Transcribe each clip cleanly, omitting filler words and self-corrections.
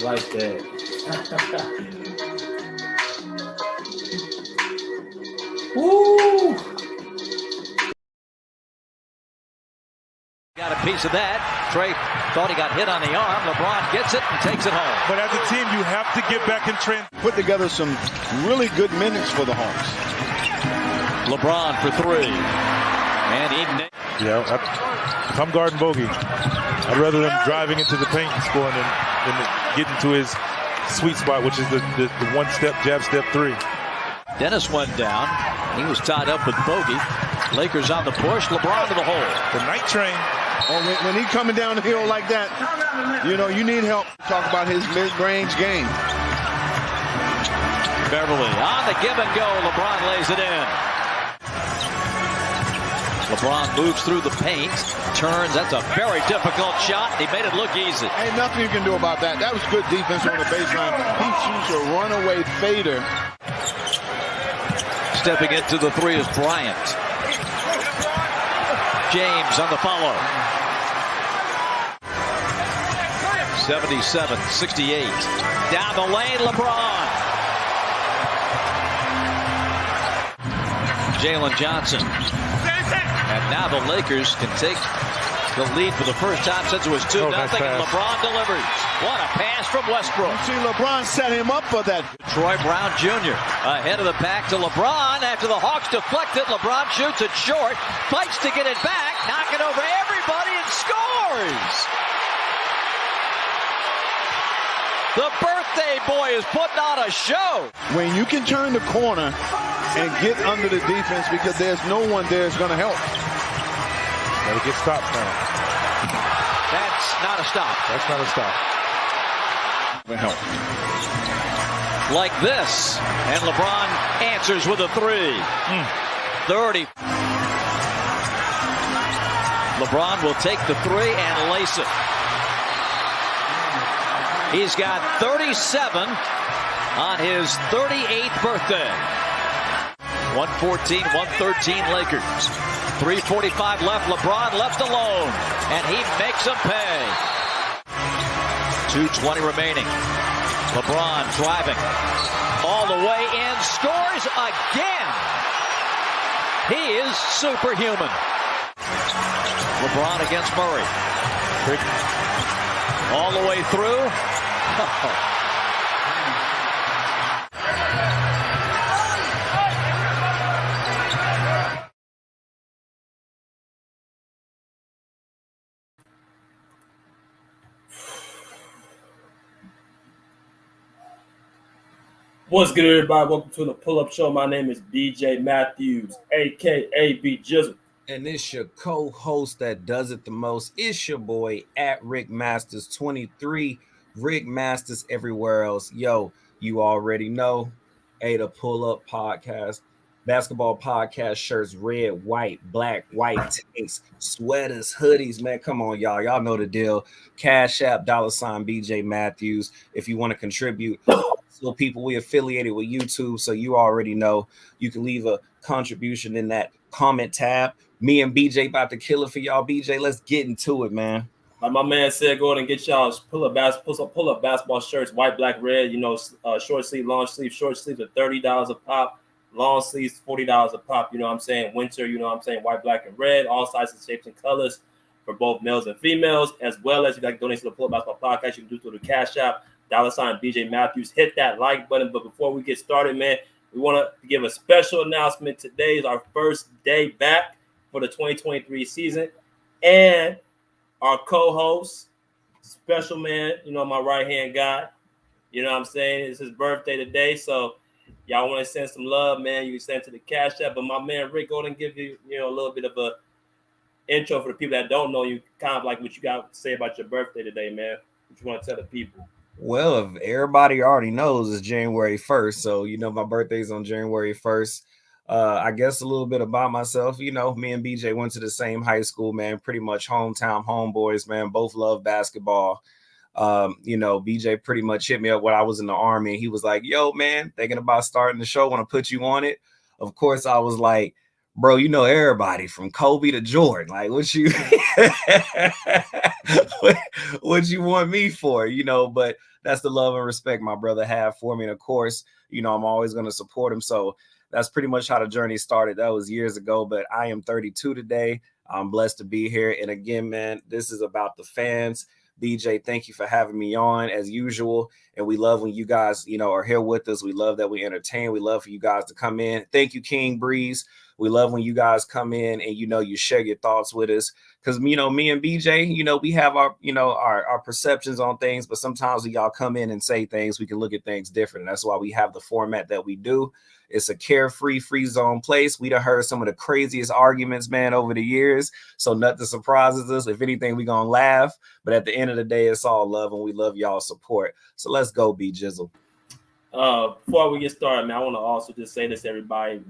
like that. Woo! Got a piece of that. Trey thought he got hit on the arm. LeBron gets it and takes it home. But as a team, you have to get back in trend. Put together some really good minutes for the Hawks. LeBron for three. And he... If I'm guarding Bogey, I'd rather them driving into the paint and scoring than getting to his sweet spot, which is the one-step jab step three. Dennis went down. He was tied up with Bogey. Lakers on the push. LeBron to the hole. The night train. Oh, when he's coming down the hill like that, you need help. Talk about his mid-range game. Beverly on the give and go. LeBron lays it in. LeBron moves through the paint, turns. That's a very difficult shot. He made it look easy. Ain't nothing you can do about that. That was good defense on the baseline. He shoots a runaway fader. Stepping into the three is Bryant. James on the follow. 77-68. Down the lane, LeBron. Jalen Johnson. And now the Lakers can take the lead for the first time since it was 2-0. Nice And LeBron delivers. What a pass from Westbrook. You see, LeBron set him up for that. Troy Brown Jr. ahead of the pack to LeBron. After the Hawks deflect it, LeBron shoots it short. Fights to get it back. Knocking over everybody and scores. The birthday boy is putting on a show. When you can turn the corner and get under the defense because there's no one there that's going to help. Gotta get stopped now. That's not a stop. That's not a stop. Will help. Like this. And LeBron answers with a three. 30. LeBron will take the three and lace it. He's got 37 on his 38th birthday. 114-113 Lakers. 3:45 left. LeBron left alone. And he makes them pay. 2:20 remaining. LeBron driving all the way in. Scores again. He is superhuman. LeBron against Murray. All the way through. What's good, everybody? Welcome to the Pull-Up Show. My name is BJ Matthews, a.k.a. B Jizzle. And it's your co-host that does it the most. It's your boy at Rick Masters 23. Rick Masters everywhere else. Yo, you already know. The Pull-Up Podcast. Basketball podcast shirts, red, white, black, white, tanks, sweaters, hoodies, man. Come on, y'all. Y'all know the deal. Cash App, $ BJ Matthews. If you want to contribute. So people, we affiliated with YouTube, so you already know. You can leave a contribution in that comment tab. Me and BJ about to kill it for y'all. BJ, let's get into it, man. Like my man said, go ahead and get y'all pull-up basketball shirts, white, black, red. Short sleeve, long sleeve. Short sleeves are $30 a pop. Long sleeves, $40 a pop. You know what I'm saying? Winter, you know what I'm saying? White, black, and red. All sizes, shapes, and colors for both males and females, as well as if you like to donate to the Pull-Up Basketball Podcast, you can do it through the Cash App. $ BJ Matthews. Hit that like button. But before we get started, man, we want to give a special announcement. Today is our first day back for the 2023 season. And our co-host, special man, my right-hand guy, you know what I'm saying? It's his birthday today. So y'all want to send some love, man, you can send it to the Cash App. But my man, Rick, go ahead and give you, a little bit of a intro for the people that don't know you, kind of like what you got to say about your birthday today, man. What you want to tell the people? Well, if everybody already knows, it's January 1st. So, my birthday's on January 1st. I guess a little bit about myself. Me and BJ went to the same high school, man. Pretty much hometown homeboys, man. Both love basketball. BJ pretty much hit me up when I was in the Army. He was like, yo, man, thinking about starting the show. Want to put you on it? Of course, I was like, bro, you know everybody from Kobe to Jordan. Like, what you what you want me for? But that's the love and respect my brother have for me. And of course, I'm always going to support him. So that's pretty much how the journey started. That was years ago, but I am 32 today. I'm blessed to be here. And again, man, this is about the fans. BJ, thank you for having me on as usual. And we love when you guys, are here with us. We love that we entertain. We love for you guys to come in. Thank you, King Breeze. We love when you guys come in and, you share your thoughts with us. Because, me and BJ, we have our perceptions on things, but sometimes when y'all come in and say things, we can look at things different. And that's why we have the format that we do. It's a carefree, free zone place. We done heard some of the craziest arguments, man, over the years. So nothing surprises us. If anything, we gonna laugh. But at the end of the day, it's all love, and we love y'all's support. So let's go, B Jizzle. Before we get started, man, I want to also just say this, everybody.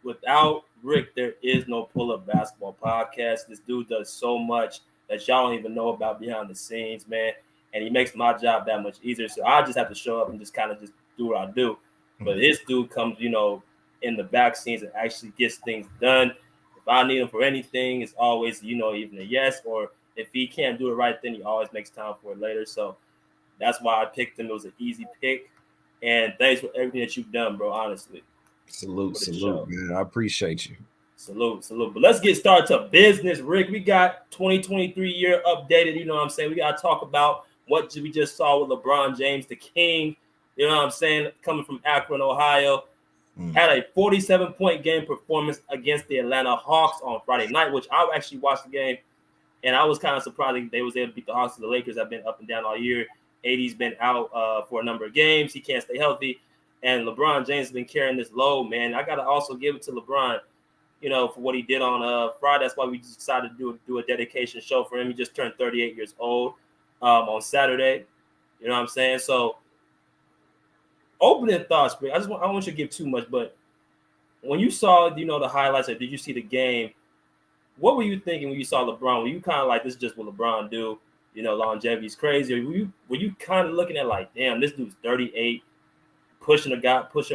Without Rick, there is no Pull-Up Basketball Podcast. This dude does so much that y'all don't even know about behind the scenes, man. And he makes my job that much easier. So I just have to show up and just kind of just do what I do. But this dude comes, in the back scenes and actually gets things done. If I need him for anything, it's always, even a yes. Or if he can't do it right then, he always makes time for it later. So that's why I picked him. It was an easy pick. And thanks for everything that you've done, bro, honestly. Salute, man. I appreciate you. Salute. But let's get started to business, Rick. We got 2023 year updated. You know what I'm saying? We got to talk about what we just saw with LeBron James, the king. You know what I'm saying? Coming from Akron, Ohio. Had a 47-point game performance against the Atlanta Hawks on Friday night, which I actually watched the game. And I was kind of surprised they was able to beat the Hawks. The Lakers have been up and down all year. AD's been out for a number of games. He can't stay healthy. And LeBron James has been carrying this load, man. I got to also give it to LeBron, for what he did on Friday. That's why we decided to do a dedication show for him. He just turned 38 years old on Saturday. You know what I'm saying? So, opening thoughts, Rick. I don't want you to give too much, but when you saw, the highlights, or did you see the game? What were you thinking when you saw LeBron? Were you kind of like, this is just what LeBron do? Longevity's crazy. Or were you kind of looking at like, damn, this dude's 38, pushing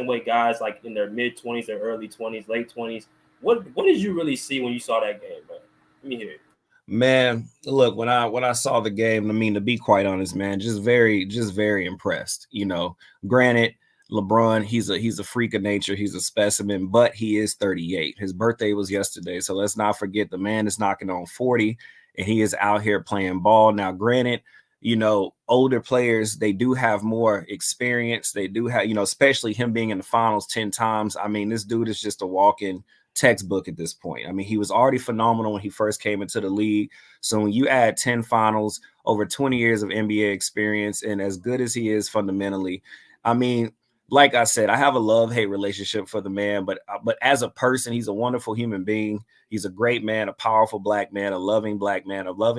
away guys like in their mid 20s, their early 20s, late 20s. What did you really see when you saw that game, man? Let me hear it. Man, look, when I saw the game, to be quite honest, man, just very impressed. Granted, LeBron, he's a freak of nature, he's a specimen, but he is 38. His birthday was yesterday, so let's not forget the man is knocking on 40, and he is out here playing ball. Now, granted, older players, they do have more experience. They do have, especially him being in the finals 10 times. This dude is just a walk-in textbook at this point. He was already phenomenal when he first came into the league. So when you add 10 finals, over 20 years of NBA experience, and as good as he is fundamentally, like I said, I have a love-hate relationship for the man, but as a person, he's a wonderful human being. He's a great man, a powerful black man, a loving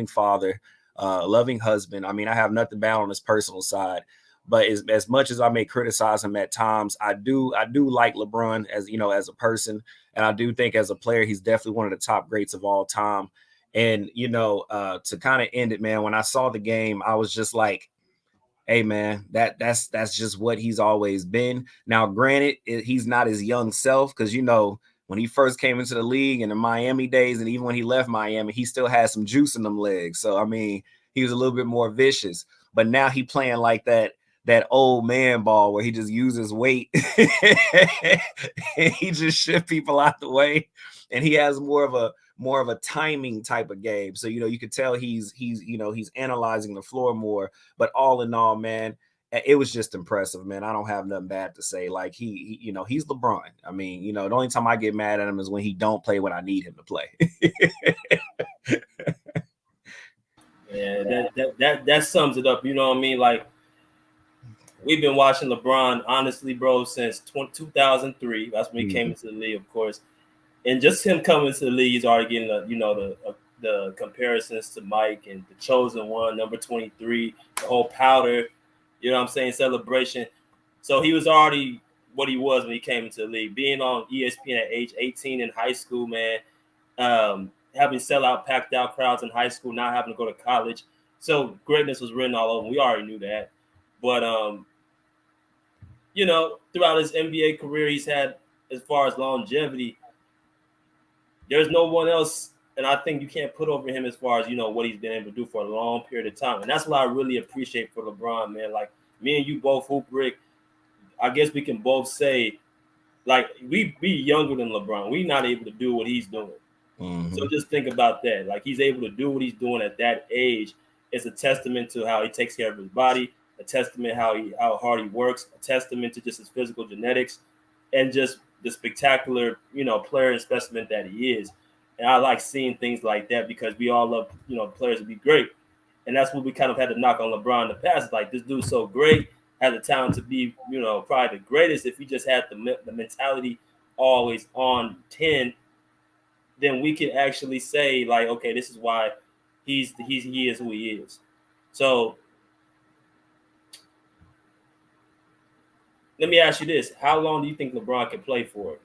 father, a loving husband. I have nothing bad on his personal side. But as much as I may criticize him at times, I do like LeBron as a person. And I do think as a player, he's definitely one of the top greats of all time. And, to kind of end it, man, when I saw the game, I was just like, hey, man, that's just what he's always been. Now, granted, he's not his young self because, when he first came into the league in the Miami days, and even when he left Miami, he still had some juice in them legs. So, he was a little bit more vicious. But now he playing like that old man ball where he just uses weight and he just shift people out the way, and he has more of a timing type of game. So you could tell he's analyzing the floor more. But all in all, man, it was just impressive, man. I don't have nothing bad to say. Like he he's LeBron. The only time I get mad at him is when he don't play when I need him to play. Yeah, that sums it up. You know what I mean? Like, we've been watching LeBron, honestly, bro, since 2003. That's when he came into the league, of course. And just him coming into the league, he's already getting the comparisons to Mike and the chosen one, number 23, the whole powder, you know what I'm saying, celebration. So he was already what he was when he came into the league. Being on ESPN at age 18 in high school, man, having sellout, packed out crowds in high school, not having to go to college. So greatness was written all over. We already knew that. But, throughout his NBA career, he's had, as far as longevity, there's no one else, and I think you can't put over him as far as, you know, what he's been able to do for a long period of time. And that's what I really appreciate for LeBron, man. Like, me and you both hoop, Rick. I guess we can both say, like, we younger than LeBron. We're not able to do what he's doing. Mm-hmm. So just think about that. Like, he's able to do what he's doing at that age. It's a testament to how he takes care of his body, a testament how hard he works, a testament to just his physical genetics, and just the spectacular, you know, player and specimen that he is. And I like seeing things like that because we all love, you know, players to be great. And that's what we kind of had to knock on LeBron in the past. Like, this dude's so great, had the talent to be, you know, probably the greatest. If he just had the mentality always on 10, then we could actually say, like, okay, this is why he is who he is. So let me ask you this: how long do you think LeBron can play for?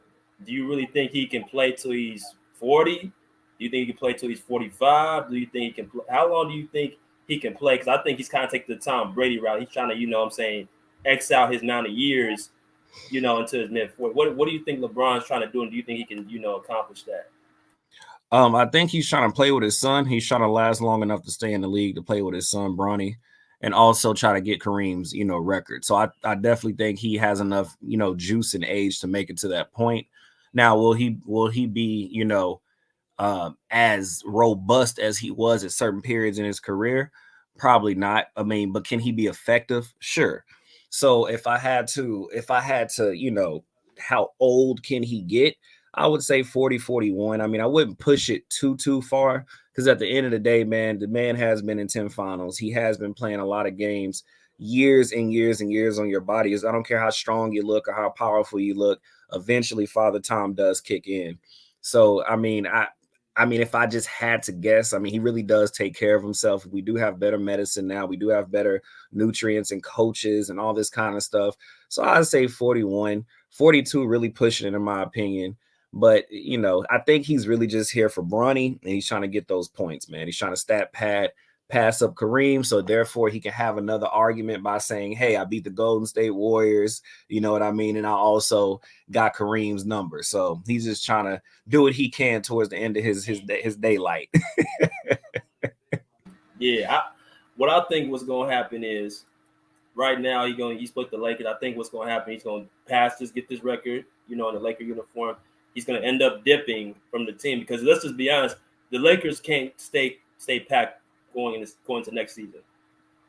Do you really think he can play till he's 40? Do you think he can play till he's 45? Do you think he can play? How long do you think he can play? Because I think he's kind of taking the Tom Brady route. He's trying to, you know what I'm saying, X out his amount of years, you know, into his mid-40s. What do you think LeBron's trying to do, and do you think he can, you know, accomplish that? I think he's trying to play with his son. He's trying to last long enough to stay in the league to play with his son, Bronny, and also try to get Kareem's, you know, record. So I definitely think he has enough, you know, juice and age to make it to that point. Now, will he be, you know, as robust as he was at certain periods in his career? Probably not. I mean, but can he be effective? Sure. So if I had to, you know, how old can he get? I would say 40, 41. I mean, I wouldn't push it too far because at the end of the day, man, the man has been in 10 finals. He has been playing a lot of games, years and years and years on your body. I don't care how strong you look or how powerful you look. Eventually, Father Time does kick in. So, I mean, if I just had to guess, I mean, he really does take care of himself. We do have better medicine now. We do have better nutrients and coaches and all this kind of stuff. So I'd say 41, 42, really pushing it in my opinion. But, you know, I think he's really just here for Bronny, and he's trying to get those points, man. He's trying to stat pad, pass up Kareem, so therefore he can have another argument by saying, hey, I beat the Golden State Warriors, you know what I mean? And I also got Kareem's number. So he's just trying to do what he can towards the end of his daylight. Yeah, what I think what's going to happen is right now he split the Lakers. I think what's going to happen, he's going to pass this, get this record, you know, in the Laker uniform. He's going to end up dipping from the team because let's just be honest, the Lakers can't stay packed going to next season.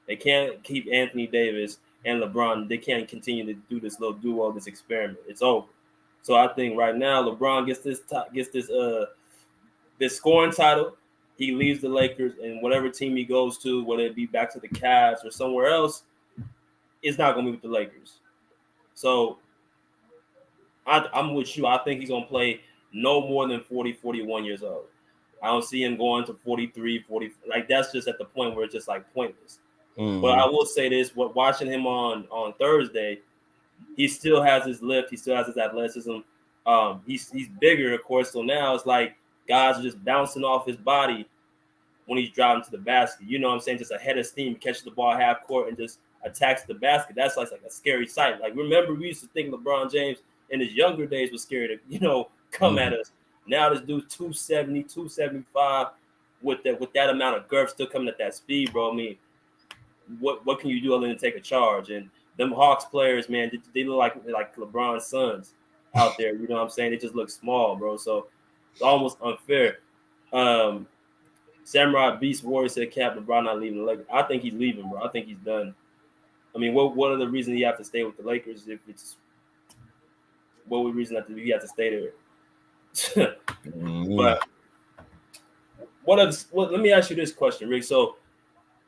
They can't keep Anthony Davis and LeBron. They can't continue to do this little duo, this experiment. It's over. So I think right now LeBron gets this scoring title. He leaves the Lakers, and whatever team he goes to, whether it be back to the Cavs or somewhere else, it's not going to be with the Lakers. So I'm with you. I think he's going to play no more than 40, 41 years old. I don't see him going to 43, 40. Like, that's just at the point where it's just, like, pointless. Mm-hmm. But I will say this, watching him on Thursday, he still has his lift. He still has his athleticism. He's bigger, of course. So now it's like guys are just bouncing off his body when he's driving to the basket. You know what I'm saying? Just a head of steam, catches the ball half court and just attacks the basket. That's like a scary sight. Like, remember, we used to think LeBron James in his younger days was scary to, you know, come at us. Now this dude's 270, 275 with that amount of girth still coming at that speed, bro. I mean, what can you do other than take a charge? And them Hawks players, man, they look like LeBron's sons out there. You know what I'm saying? They just look small, bro. So it's almost unfair. Samurai Beast Warrior said, Cap, LeBron not leaving the Lakers. I think he's leaving, bro. I think he's done. I mean, what are the reasons he have to stay with the Lakers? If it's what would reason that he have to stay there? But let me ask you this question, Rick. So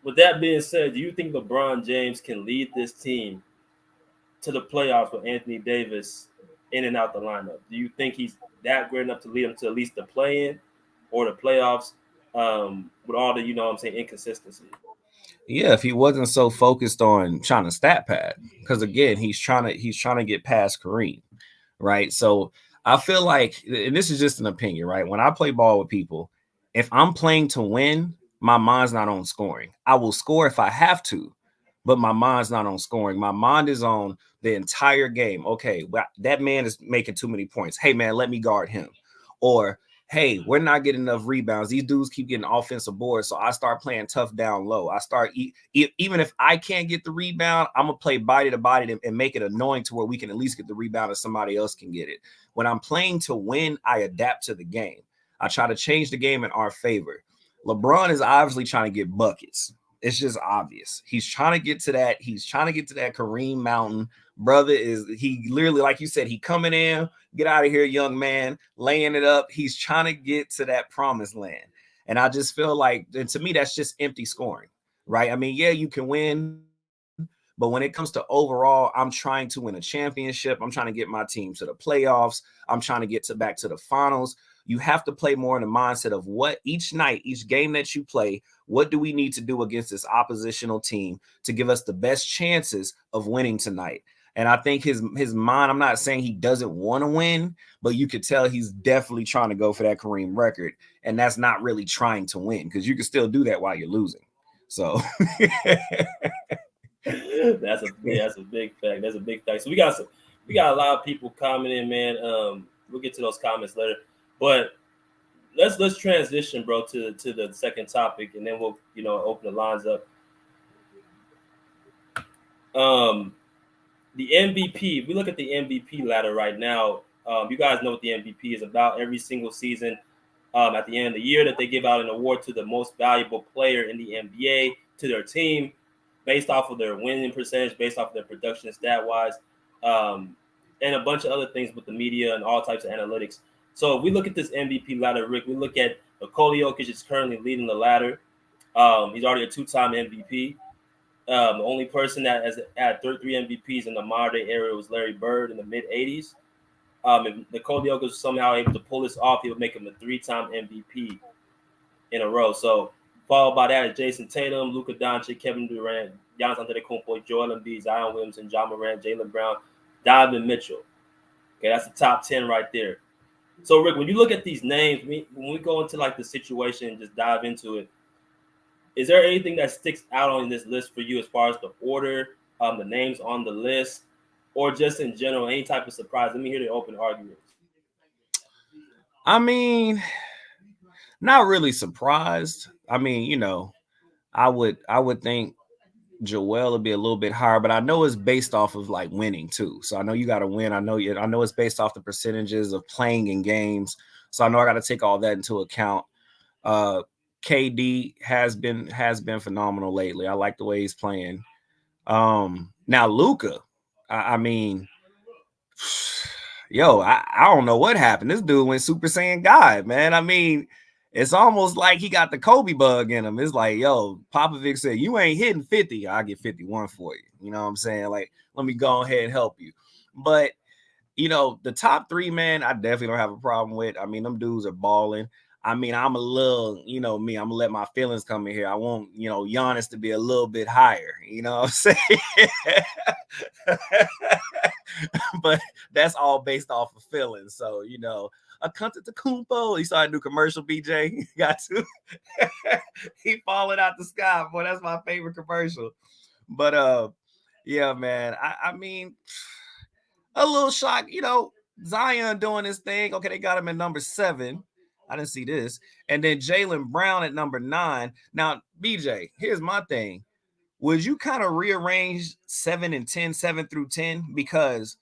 with that being said, do you think LeBron James can lead this team to the playoffs with Anthony Davis in and out the lineup? Do you think he's that great enough to lead them to at least the play-in or the playoffs with all the, you know what I'm saying, inconsistency? Yeah, if he wasn't so focused on trying to stat pad, because again, he's trying to get past Kareem, right? So I feel like, and this is just an opinion, right? When I play ball with people, if I'm playing to win, my mind's not on scoring. I will score if I have to, but my mind's not on scoring. My mind is on the entire game. Okay, that man is making too many points. Hey, man, let me guard him. Or, hey, we're not getting enough rebounds. These dudes keep getting offensive boards. So I start playing tough down low. I start, even if I can't get the rebound, I'm going to play body to body and make it annoying to where we can at least get the rebound and somebody else can get it. When I'm playing to win, I adapt to the game. I try to change the game in our favor. LeBron is obviously trying to get buckets. It's just obvious. He's trying to get to that. He's trying to get to that Kareem Mountain. Brother he literally, like you said, he coming in, get out of here, young man, laying it up. He's trying to get to that promised land. And I just feel like, and to me, that's just empty scoring, right? I mean, yeah, you can win, but when it comes to overall, I'm trying to win a championship. I'm trying to get my team to the playoffs. I'm trying to get back to the finals. You have to play more in the mindset of what each night, each game that you play, what do we need to do against this oppositional team to give us the best chances of winning tonight? And I think his mind, I'm not saying he doesn't want to win, but you could tell he's definitely trying to go for that Kareem record. And that's not really trying to win, because you can still do that while you're losing. So that's a big fact. That's a big fact. So we got a lot of people commenting, man. We'll get to those comments later. But let's transition, bro, to the second topic, and then we'll open the lines up. The MVP. If we look at the MVP ladder right now, you guys know what the MVP is about. Every single season, at the end of the year, that they give out an award to the most valuable player in the NBA to their team, based off of their winning percentage, based off of their production stat-wise, and a bunch of other things with the media and all types of analytics. So if we look at this MVP ladder, Rick, we look at Nikola Jokic is currently leading the ladder. He's already a two-time MVP. The only person that has had 33 MVPs in the modern day era was Larry Bird in the mid-'80s. If Nikola Jokic was somehow able to pull this off, he would make him a three-time MVP in a row. So followed by that is Jason Tatum, Luka Doncic, Kevin Durant, Giannis Antetokounmpo, Joel Embiid, Zion Williamson, John Morant, Jaylen Brown, Donovan Mitchell. Okay, that's the top 10 right there. So, Rick, when you look at these names, when we go into like the situation and just dive into it, is there anything that sticks out on this list for you as far as the order, the names on the list, or just in general, any type of surprise? Let me hear the open arguments. I mean, not really surprised. I mean, I would think Joel would be a little bit higher, but I know it's based off of like winning too. So I know you got to win. I know it's based off the percentages of playing in games. So I know I got to take all that into account. KD has been phenomenal lately. I like the way he's playing. Now Luka, I mean, yo, I don't know what happened. This dude went Super Saiyan God, man. I mean, it's almost like he got the Kobe bug in him. It's like, yo, Popovich said, you ain't hitting 50. I'll get 51 for you. You know what I'm saying? Like, let me go ahead and help you. But, the top three, man, I definitely don't have a problem with. I mean, them dudes are balling. I mean, I'm a little, me, I'm going to let my feelings come in here. I want, Giannis to be a little bit higher. You know what I'm saying? But that's all based off of feelings. So, a Antetokounmpo. He saw a new commercial, BJ. He got to. He falling out the sky, boy. That's my favorite commercial. But yeah, man. I mean, a little shock. Zion doing his thing. Okay, they got him at number 7. I didn't see this. And then Jaylen Brown at number 9. Now, BJ, here's my thing. Would you kind of rearrange 7 and 10, 7 through 10? Because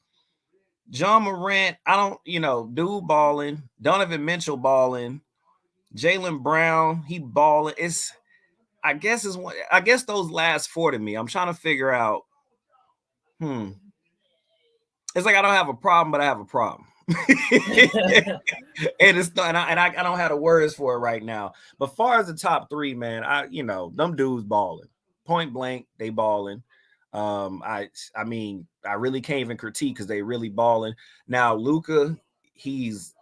John Morant, I don't, dude balling. Donovan Mitchell balling. Jaylen Brown, he balling. I guess those last 4 to me. I'm trying to figure out. It's like I don't have a problem, but I have a problem. And I don't have the words for it right now. But far as the top 3, man, them dudes balling. Point blank, they balling. I mean, I really can't even critique because they really balling. Now, Luka, he's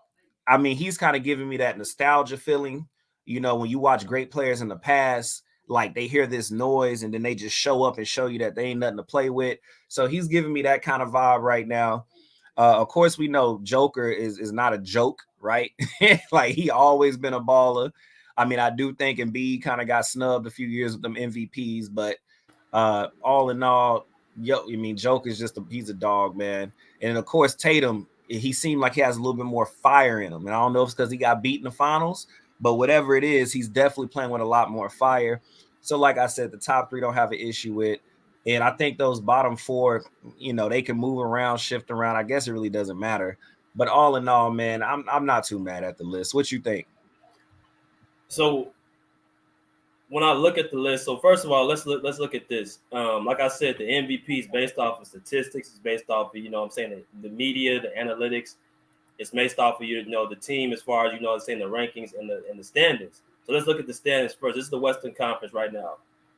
kind of giving me that nostalgia feeling. When you watch great players in the past, like they hear this noise and then they just show up and show you that they ain't nothing to play with. So he's giving me that kind of vibe right now. Of course, we know Joker is not a joke, right? Like he always been a baller. I mean, I do think Embiid kind of got snubbed a few years with them MVPs, but all in all, Joker is he's a dog, man. And of course, Tatum, he seemed like he has a little bit more fire in him. And I don't know if it's because he got beat in the finals, but whatever it is, he's definitely playing with a lot more fire. So, like I said, the top 3 don't have an issue with. And I think those bottom 4, they can move around, shift around. I guess it really doesn't matter. But all in all, man, I'm not too mad at the list. What you think? So when I look at the list, so first of all, let's look at this. Like I said, the MVP is based off of statistics. It's based off of, the media, the analytics. It's based off of the team as far as saying the rankings and the standings. So let's look at the standings first. This is the Western Conference right now.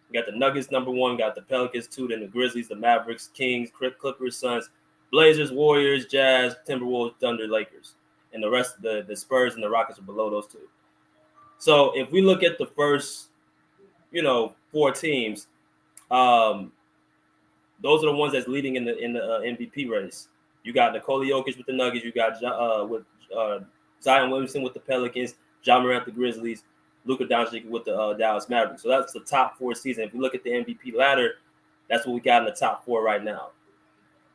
We got the Nuggets number 1, got the Pelicans 2, then the Grizzlies, the Mavericks, Kings, Clippers, Suns, Blazers, Warriors, Jazz, Timberwolves, Thunder, Lakers, and the rest of the Spurs and the Rockets are below those 2. So if we look at the first 4 teams, those are the ones that's leading in the MVP race. You got Nikola Jokic with the Nuggets. You got Zion Williamson with the Pelicans, Ja Morant the Grizzlies, Luka Doncic with the Dallas Mavericks. So that's the top 4 season. If you look at the MVP ladder, that's what we got in the top 4 right now.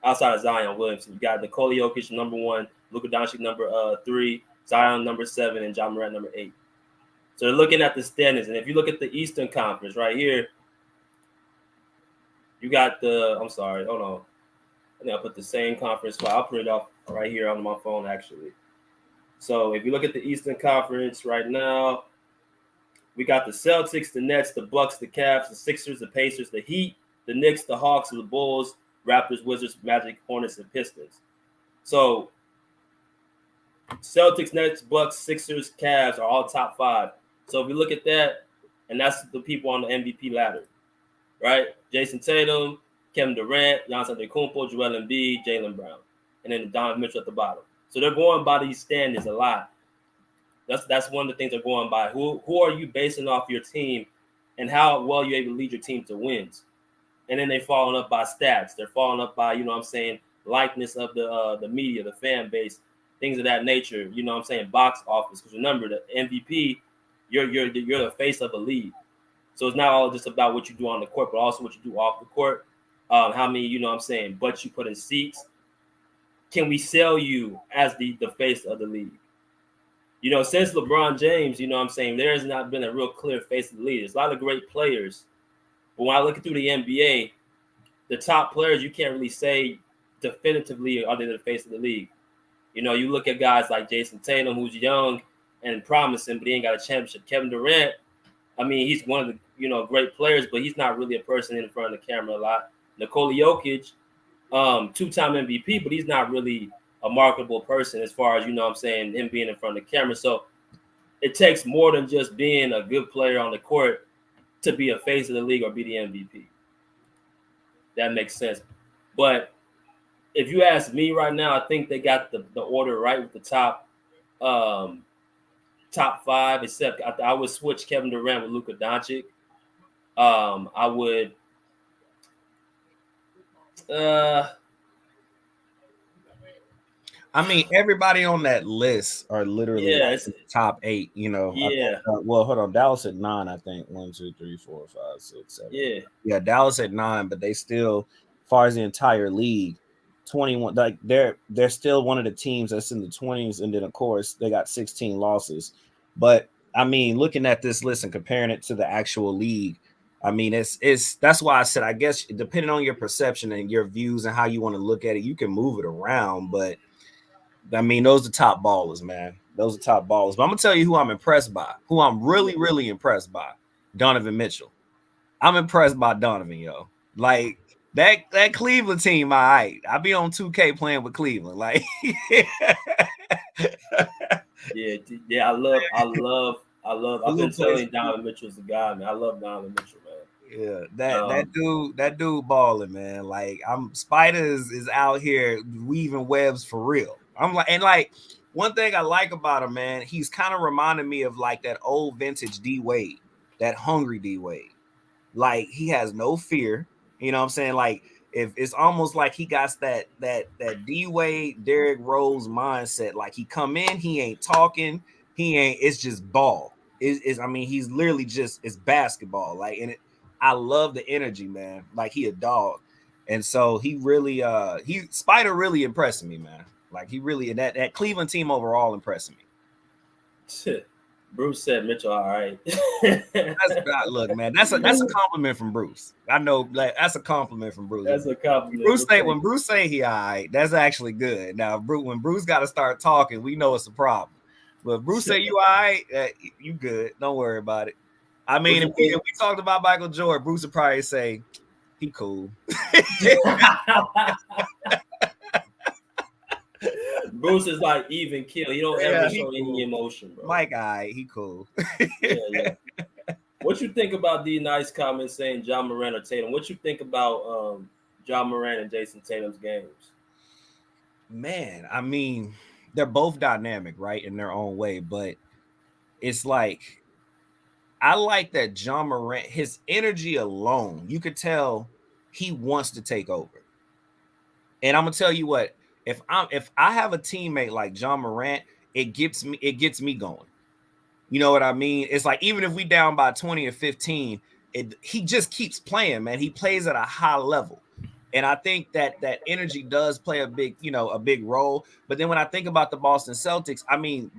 Outside of Zion Williamson, you got Nikola Jokic number 1, Luka Doncic number 3, Zion number 7, and Ja Morant number 8. So they're looking at the standings. And if you look at the Eastern Conference right here, you got hold on. I think I'll put the same conference file. I'll put it up right here on my phone, actually. So if you look at the Eastern Conference right now, we got the Celtics, the Nets, the Bucks, the Cavs, the Sixers, the Pacers, the Heat, the Knicks, the Hawks, the Bulls, Raptors, Wizards, Magic, Hornets, and Pistons. So Celtics, Nets, Bucks, Sixers, Cavs are all top 5. So if you look at that, and that's the people on the MVP ladder, right? Jason Tatum, Kevin Durant, Giannis Antetokounmpo, Joel Embiid, Jaylen Brown, and then Donovan Mitchell at the bottom. So they're going by these standards a lot. That's one of the things they're going by. Who are you basing off your team, and how well you're able to lead your team to wins? And then they're following up by stats. They're following up by likeness of the media, the fan base, things of that nature. Box office. Because remember, the MVP, you're the face of a league. So it's not all just about what you do on the court, but also what you do off the court. How many, butts you put in seats. Can we sell you as the face of the league? Since LeBron James, there has not been a real clear face of the league. There's a lot of great players. But when I look through the NBA, the top players, you can't really say definitively are they the face of the league. You look at guys like Jason Tatum, who's young and promising, but he ain't got a championship. Kevin Durant, he's one of the great players, but he's not really a person in front of the camera a lot. Nikola Jokic, 2-time MVP, but he's not really a marketable person as far as him being in front of the camera. So it takes more than just being a good player on the court to be a face of the league or be the MVP. That makes sense. But if you ask me right now, I think they got the order right with the top 5, except I would switch Kevin Durant with Luka Doncic. I would everybody on that list are literally top 8, Yeah. Well, hold on. Dallas at 9, I think. 1, 2, 3, 4, 5, 6, 7. Yeah. Yeah, Dallas at 9, but they still, as far as the entire league, 21. Like they're still one of the teams that's in the 20s, and then of course they got 16 losses. But looking at this list and comparing it to the actual league, it's that's why I said, I guess depending on your perception and your views and how you want to look at it, you can move it around. But those are top ballers, man. Those are top ballers. But I'm gonna tell you who I'm impressed by, who I'm really, really impressed by. Donovan Mitchell. I'm impressed by Donovan, yo. Like that Cleveland team, all right. I be on 2K playing with Cleveland. Like yeah, I love I've been telling Donovan Mitchell's the guy, man. I love Donovan Mitchell, man. Yeah, that dude balling, man. Like Spider is out here weaving webs for real. One thing I like about him, man, he's kind of reminding me of like that old vintage D Wade, that hungry D Wade. Like he has no fear. You know what I'm saying? Like if it's almost like he got that D Wade, Derrick Rose mindset. Like he come in, he ain't talking, it's just ball. He's literally just it's basketball. Like I love the energy, man. Like he a dog. And so he really Spider really impressing me, man. Like he really that Cleveland team overall impressed me. Shit. Bruce said Mitchell, all right. Look, man, that's a compliment from Bruce. I know, like that's a compliment from Bruce. That's a compliment. When Bruce say he all right, that's actually good. Now, when Bruce got to start talking, we know it's a problem. But Bruce say you all right, you good. Don't worry about it. I mean, if we talked about Michael Jordan, Bruce would probably say he cool. Bruce is like even kill. He don't ever show any emotion, bro. Mike, he cool. yeah. What you think about these nice comments saying John Morant or Tatum? What you think about John Morant and Jason Tatum's games? Man, I mean, they're both dynamic, right, in their own way. But it's like, I like that John Morant, his energy alone, you could tell he wants to take over. And I'm gonna tell you what, if I have a teammate like John Morant, it gets me going. You know what I mean? It's like even if we down by 20 or 15, he just keeps playing, man. He plays at a high level. And I think that energy does play a big role. But then when I think about the Boston Celtics, I mean,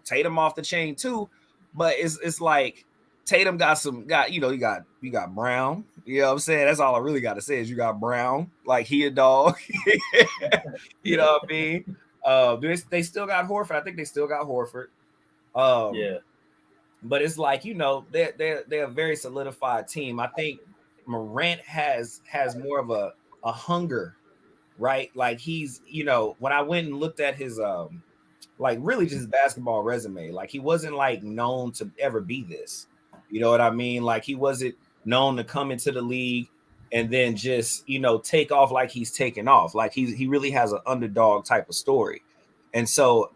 Tatum off the chain too, but it's like Tatum you got Brown. You know what I'm saying? That's all I really got to say is you got Brown, like he a dog. You know what I mean? They still got Horford. I think they still got Horford. Yeah. But it's like, they're a very solidified team. I think Morant has more of a hunger, right? Like he's, when I went and looked at his like really just his basketball resume, like he wasn't like known to ever be this. You know what I mean? Like he wasn't known to come into the league and then just, take off like he's taking off. Like he really has an underdog type of story. And so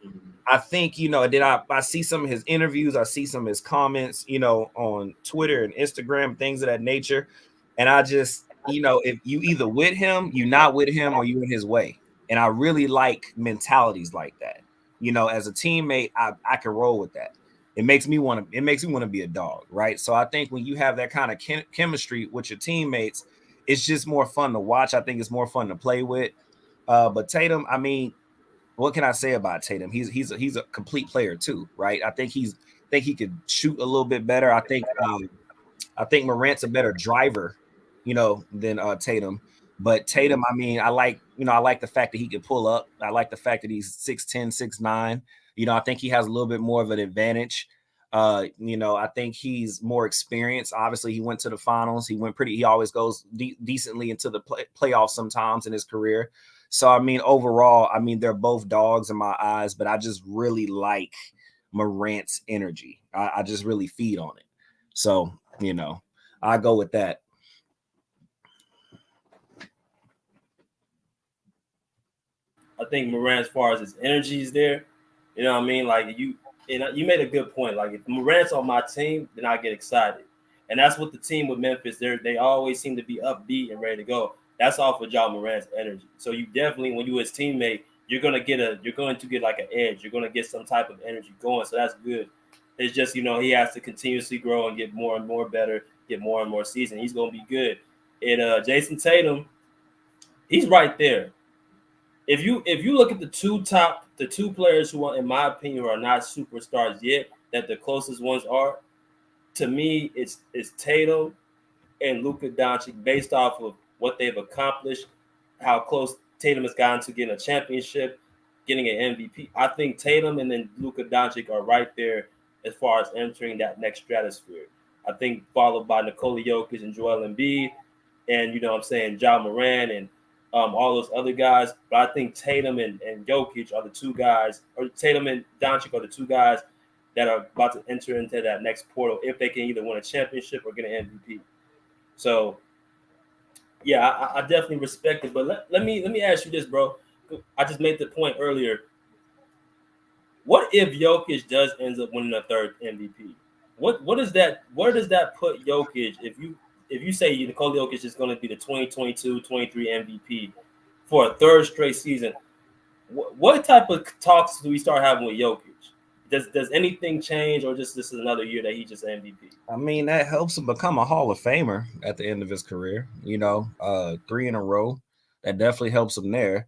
I think, then I see some of his interviews, I see some of his comments, on Twitter and Instagram, things of that nature. And I just, if you either with him, you not with him, or you in his way. And I really like mentalities like that. As a teammate, I can roll with that. It makes me want to be a dog, right? So I think when you have that kind of chemistry with your teammates, it's just more fun to watch. I think it's more fun to play with. But Tatum, I mean, what can I say about Tatum? He's a complete player too, right? I think he could shoot a little bit better. I think Morant's a better driver, than Tatum. But Tatum, I mean, I like the fact that he can pull up. I like the fact that he's 6'10", 6'9". I think he has a little bit more of an advantage. I think he's more experienced. Obviously, he went to the finals. He always goes decently into the playoffs sometimes in his career. So, I mean, overall, they're both dogs in my eyes, but I just really like Morant's energy. I just really feed on it. So, I go with that. I think Morant, as far as his energy is there, you know what I mean? Like you made a good point. Like if Morant's on my team, then I get excited. And that's what the team with Memphis, they always seem to be upbeat and ready to go. That's all for John Morant's energy. So you definitely, when you're his teammate, you're going to get like an edge. You're going to get some type of energy going. So that's good. It's just, he has to continuously grow and get more and more better, get more and more season. He's going to be good. And Jason Tatum, he's right there. If you look at the two players who are, in my opinion, are not superstars yet, that the closest ones are, to me, it's Tatum and Luka Doncic based off of what they've accomplished, how close Tatum has gotten to getting a championship, getting an MVP. I think Tatum and then Luka Doncic are right there as far as entering that next stratosphere. I think followed by Nikola Jokic and Joel Embiid, and John Morant and all those other guys. But I think Tatum and Jokic are the two guys, or Tatum and Doncic are the two guys that are about to enter into that next portal if they can either win a championship or get an MVP. So, yeah, I definitely respect it. But let me ask you this, bro. I just made the point earlier. What if Jokic does ends up winning a third MVP? What does that put Jokic if you say Nikola Jokic is going to be the 2022-23 MVP for a third straight season? What type of talks do we start having with Jokic? Does anything change, or just this is another year that he just MVP? I mean, that helps him become a Hall of Famer at the end of his career. 3 in a row, that definitely helps him there.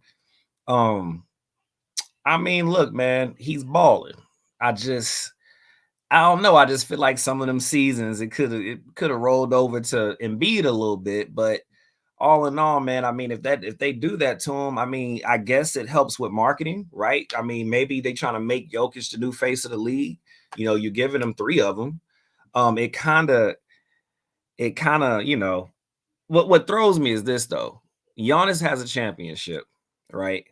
I mean, look, man, he's balling. I don't know. I just feel like some of them seasons it could have rolled over to Embiid a little bit, but all in all, man, I mean, if they do that to him, I mean, I guess it helps with marketing, right? I mean, maybe they trying to make Jokic the new face of the league. You know, you're giving them 3 of them. It kind of, you know, what throws me is this though. Giannis has a championship, right?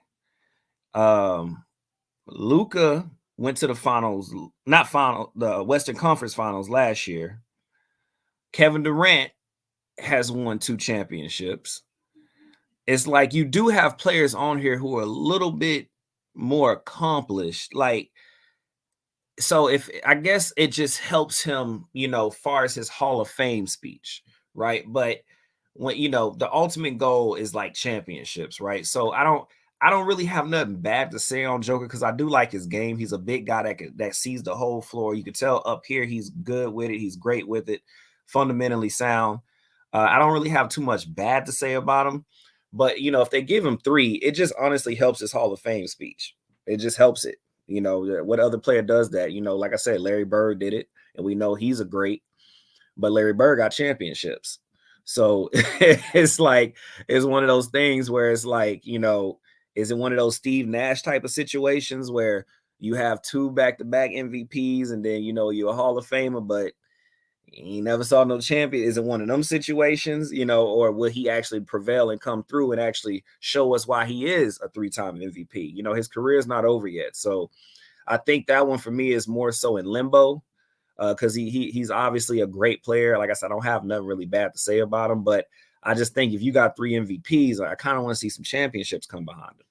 Luka went to the finals, the Western Conference Finals last year. Kevin Durant has won 2 championships. It's like you do have players on here who are a little bit more accomplished. Like, so if I guess it just helps him, you know, far as his Hall of Fame speech, right? But when you know the ultimate goal is like championships, right? So I don't really have nothing bad to say on Joker because I do like his game. He's a big guy that sees the whole floor. You can tell up here he's good with it. He's great with it, fundamentally sound. I don't really have too much bad to say about him, but you know if they give him 3, it just honestly helps his Hall of Fame speech. It just helps it. You know what other player does that? You know, like I said, Larry Bird did it, and we know he's a great. But Larry Bird got championships. So it's like it's one of those things where it's like, you know, is it one of those Steve Nash type of situations where you have 2 back-to-back MVPs and then, you know, you're a Hall of Famer, but he never saw no champion? Is it one of them situations, you know, or will he actually prevail and come through and actually show us why he is a 3-time MVP? You know, his career is not over yet. So I think that one for me is more so in limbo. Because he's obviously a great player. Like I said, I don't have nothing really bad to say about him, but I just think if you got 3 MVPs, I kind of want to see some championships come behind him.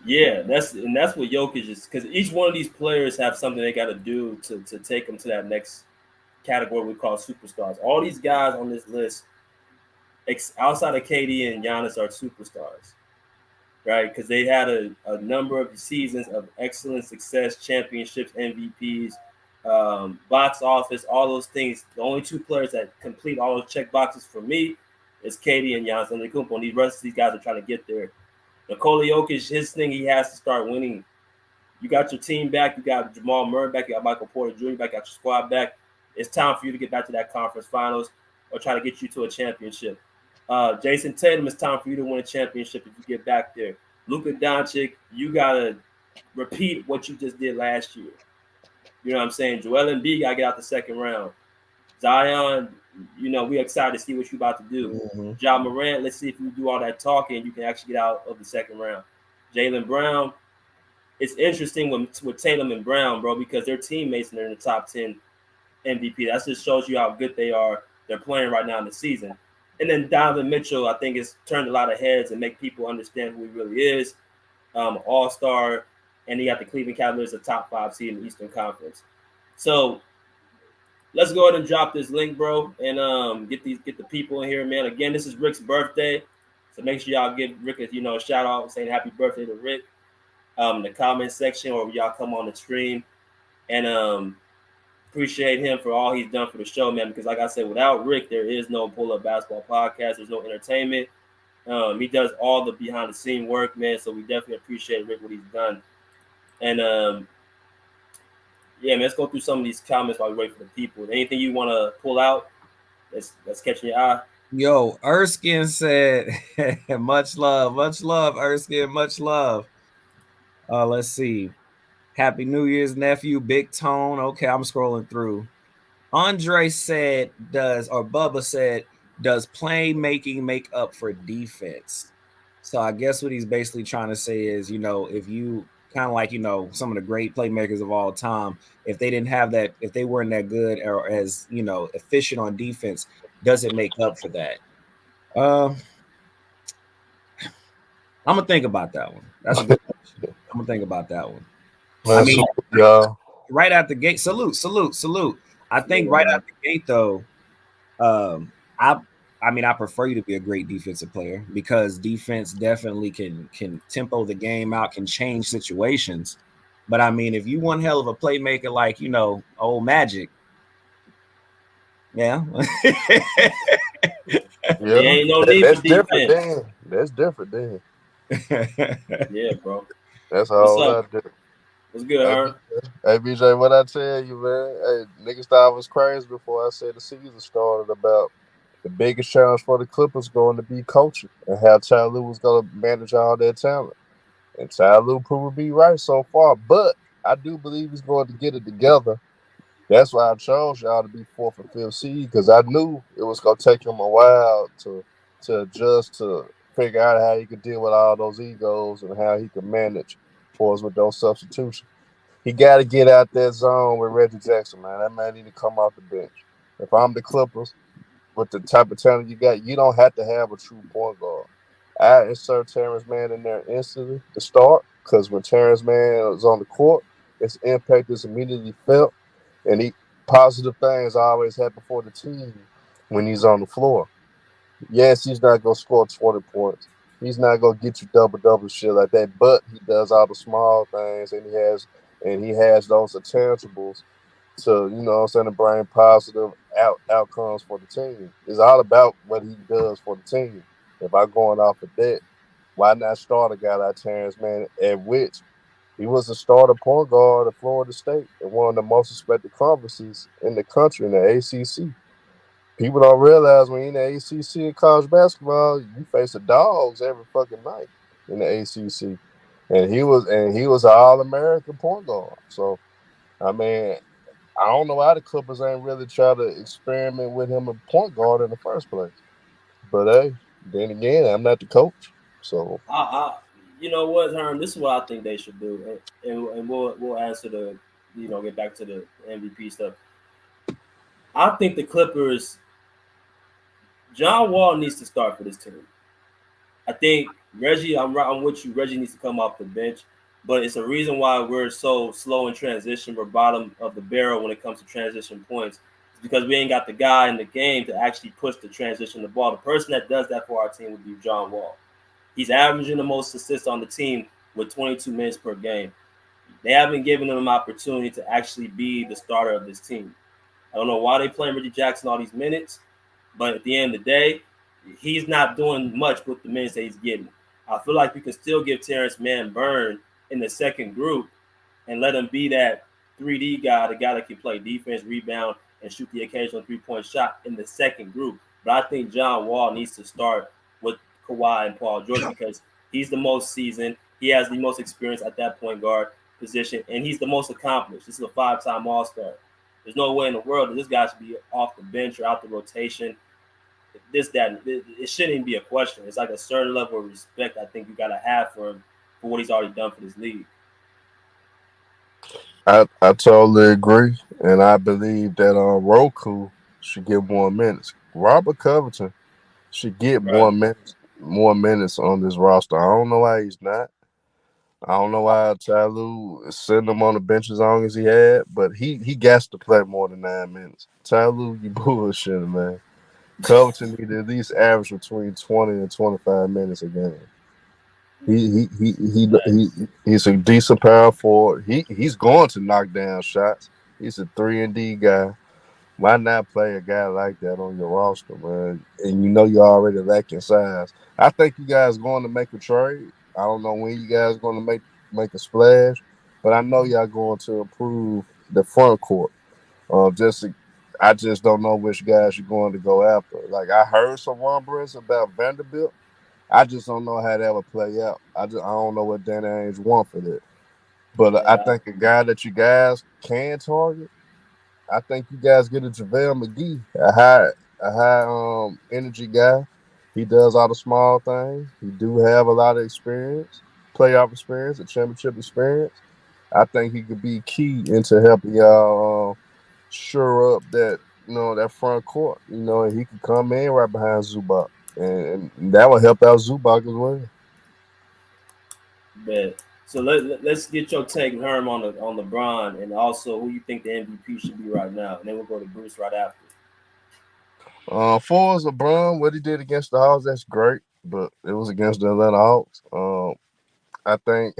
Yeah, that's what Jokic is, because each one of these players have something they got to do to take them to that next category we call superstars. All these guys on this list, outside of KD and Giannis, are superstars, right? Because they had a number of seasons of excellent success, championships, MVPs, box office, all those things. The only 2 players that complete all those check boxes for me is KD and Giannis Antetokounmpo, and the rest of these guys are trying to get there. Nikola Jokic, his thing, he has to start winning. You got your team back. You got Jamal Murray back. You got Michael Porter Jr. back. You got your squad back. It's time for you to get back to that conference finals or try to get you to a championship. Jason Tatum, it's time for you to win a championship if you get back there. Luka Doncic, you got to repeat what you just did last year. You know what I'm saying? Joel Embiid got to get out the second round. Zion, you know, we're excited to see what you're about to do. Mm-hmm. Ja Morant, let's see if you do all that talking, you can actually get out of the second round. Jaylen Brown, it's interesting with Tatum and Brown, bro, because they're teammates and they're in the top 10 MVP. That just shows you how good they are. They're playing right now in the season. And then Donovan Mitchell, I think, has turned a lot of heads and make people understand who he really is. All-star, and he got the Cleveland Cavaliers, a top 5 seed in the Eastern Conference. So let's go ahead and drop this link, bro, and get the people in here, man. Again, this is Rick's birthday, so make sure y'all give Rick a shout out saying happy birthday to Rick in the comment section, or y'all come on the stream, and appreciate him for all he's done for the show, man. Because like I said, without Rick, there is no Pull Up Basketball podcast. There's no entertainment. He does all the behind the scene work, man. So we definitely appreciate Rick what he's done, and yeah, man, let's go through some of these comments while we wait for the people. Anything you want to pull out that's catching your eye? Yo, Erskine said, much love, Erskine, much love. Let's see. Happy New Year's, nephew, Big Tone. Okay, I'm scrolling through. Andre said, Bubba said, does playmaking make up for defense? So I guess what he's basically trying to say is, you know, if you kind of like, you know, some of the great playmakers of all time, if they didn't have that, if they weren't that good or as, you know, efficient on defense, does it make up for that? I'm gonna think about that one. That's a good question. I'm gonna think about that one. I mean, right out the gate, salute. I think right out the gate, though, I prefer you to be a great defensive player because defense definitely can tempo the game out, can change situations. But I mean, if you one hell of a playmaker like, you know, old Magic, yeah. Ain't no need for defense. That's different then. Yeah, bro. That's What's all I up? do. What's good, Hey, Herm? BJ, what I tell you, man? Hey, niggas thought I was crazy before I said the season started about the biggest challenge for the Clippers going to be coaching and how Ty Lue was going to manage all their talent. And Ty Lue proved to be right so far, but I do believe he's going to get it together. That's why I chose y'all to be fourth and fifth seed because I knew it was going to take him a while to adjust to figure out how he could deal with all those egos and how he could manage for us with those substitutions. He got to get out that zone with Reggie Jackson, man. That man need to come off the bench. If I'm the Clippers, with the type of talent you got, you don't have to have a true point guard. I insert Terrence Mann in there instantly to start because when Terrence Mann is on the court, its impact is immediately felt, and positive things always happen for the team when he's on the floor. Yes, he's not gonna score 20 points. He's not gonna get you double shit like that, but he does all the small things, and he has those intangibles to what I'm saying to bring positive outcomes for the team. It's all about what he does for the team. If I'm going off of that, why not start a guy like Terrence Mann, at which he was a starter point guard at Florida State in one of the most respected conferences in the country in the ACC. People don't realize when you're in the ACC in college basketball, you face the dogs every fucking night in the ACC, and he was an All American point guard. So I mean, I don't know why the Clippers ain't really try to experiment with him a point guard in the first place. But hey, then again, I'm not the coach, so You know what, Herm? This is what I think they should do, and we'll answer get back to the MVP stuff. I think the Clippers, John Wall needs to start for this team. I think Reggie, I'm with you. Reggie needs to come off the bench, but it's a reason why we're so slow in transition. We're bottom of the barrel when it comes to transition points. It's because we ain't got the guy in the game to actually push the transition the ball. The person that does that for our team would be John Wall. He's averaging the most assists on the team with 22 minutes per game. They haven't given him an opportunity to actually be the starter of this team. I don't know why they playing Reggie Jackson all these minutes, but at the end of the day, he's not doing much with the minutes that he's getting. I feel like you can still give Terrence Mann burn in the second group and let him be that 3D guy, the guy that can play defense, rebound, and shoot the occasional three-point shot in the second group. But I think John Wall needs to start with Kawhi and Paul George because he's the most seasoned. He has the most experience at that point guard position, and he's the most accomplished. This is a five-time All-Star. There's no way in the world that this guy should be off the bench or out the rotation. It shouldn't even be a question. It's like a certain level of respect I think you gotta have for him for what he's already done for this league. I totally agree, and I believe that Roku should get more minutes. Robert Covington should get Right. more minutes on this roster. I don't know why he's not. I don't know why Ty Lue is sitting him on the bench as long as he had, but he gets to play more than 9 minutes. Ty Lue, you bullshitting, man. Covington need to at least average between 20 and 25 minutes a game. He's a decent power forward. He's going to knock down shots. He's a 3-and-D guy. Why not play a guy like that on your roster, man? And you know you're already lacking size. I think you guys going to make a trade. I don't know when you guys going to make a splash, but I know y'all going to improve the front court. Just I just don't know which guys you're going to go after. Like I heard some rumblings about Vanderbilt. I just don't know how that would play out. I don't know what Danny Ainge want for that. But I Yeah, think a guy that you guys can target. I think you guys get a JaVale McGee, a high energy guy. He does all the small things. He do have a lot of experience, playoff experience, a championship experience. I think he could be key into helping y'all shore up that front court. And he could come in right behind Zubac, and that will help out Zubac as well. bet. So let's get your take, Herm, on LeBron, and also who you think the MVP should be right now, and then we'll go to Bruce right after. For LeBron, what he did against the Hawks, that's great, but it was against the Atlanta Hawks. I think,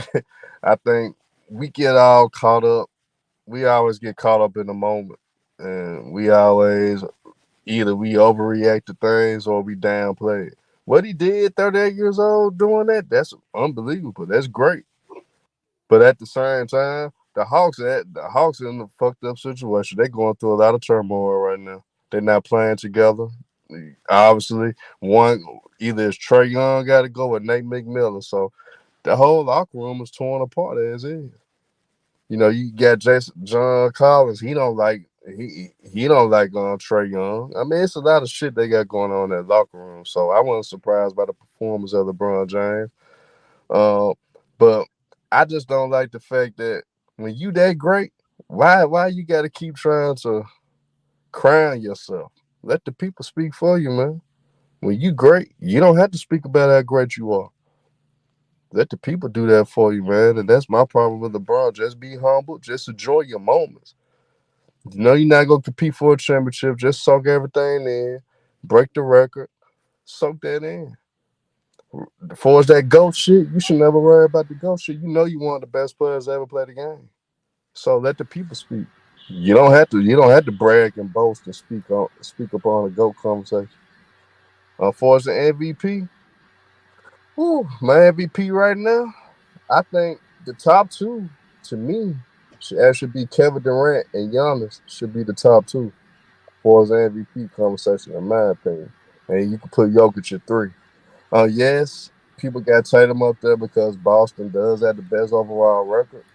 I think we get all caught up. We always get caught up in the moment, and we always either we overreact to things or we downplay it. what he did, 38 years old, doing that, that's unbelievable. That's great. But at the same time, the Hawks in a fucked up situation. They're going through a lot of turmoil right now. They're not playing together. Obviously, one either it's Trey Young got to go or Nate McMillan. So the whole locker room is torn apart as is. You know, you got John Collins. He don't like Trey Young. I mean, it's a lot of shit they got going on in that locker room. So I wasn't surprised by the performance of LeBron James. But I just don't like the fact that when you that great, why you got to keep trying to crown yourself? Let the people speak for you, man. When you great, you don't have to speak about how great you are. Let the people do that for you, man. And that's my problem with LeBron. Just be humble. Just enjoy your moments. You know you're not gonna compete for a championship. Just soak everything in. Break the record. Soak that in. As far as that GOAT shit, you should never worry about the GOAT shit. You know you one of the best players to ever play the game. So let the people speak. You don't have to brag and boast and speak upon a GOAT conversation. As far as the MVP, my MVP right now, I think the top two to me should actually be Kevin Durant and Giannis should be the top two for his MVP conversation, in my opinion. And you can put Jokic at three. Yes, people got Tatum up there because Boston does have the best overall record.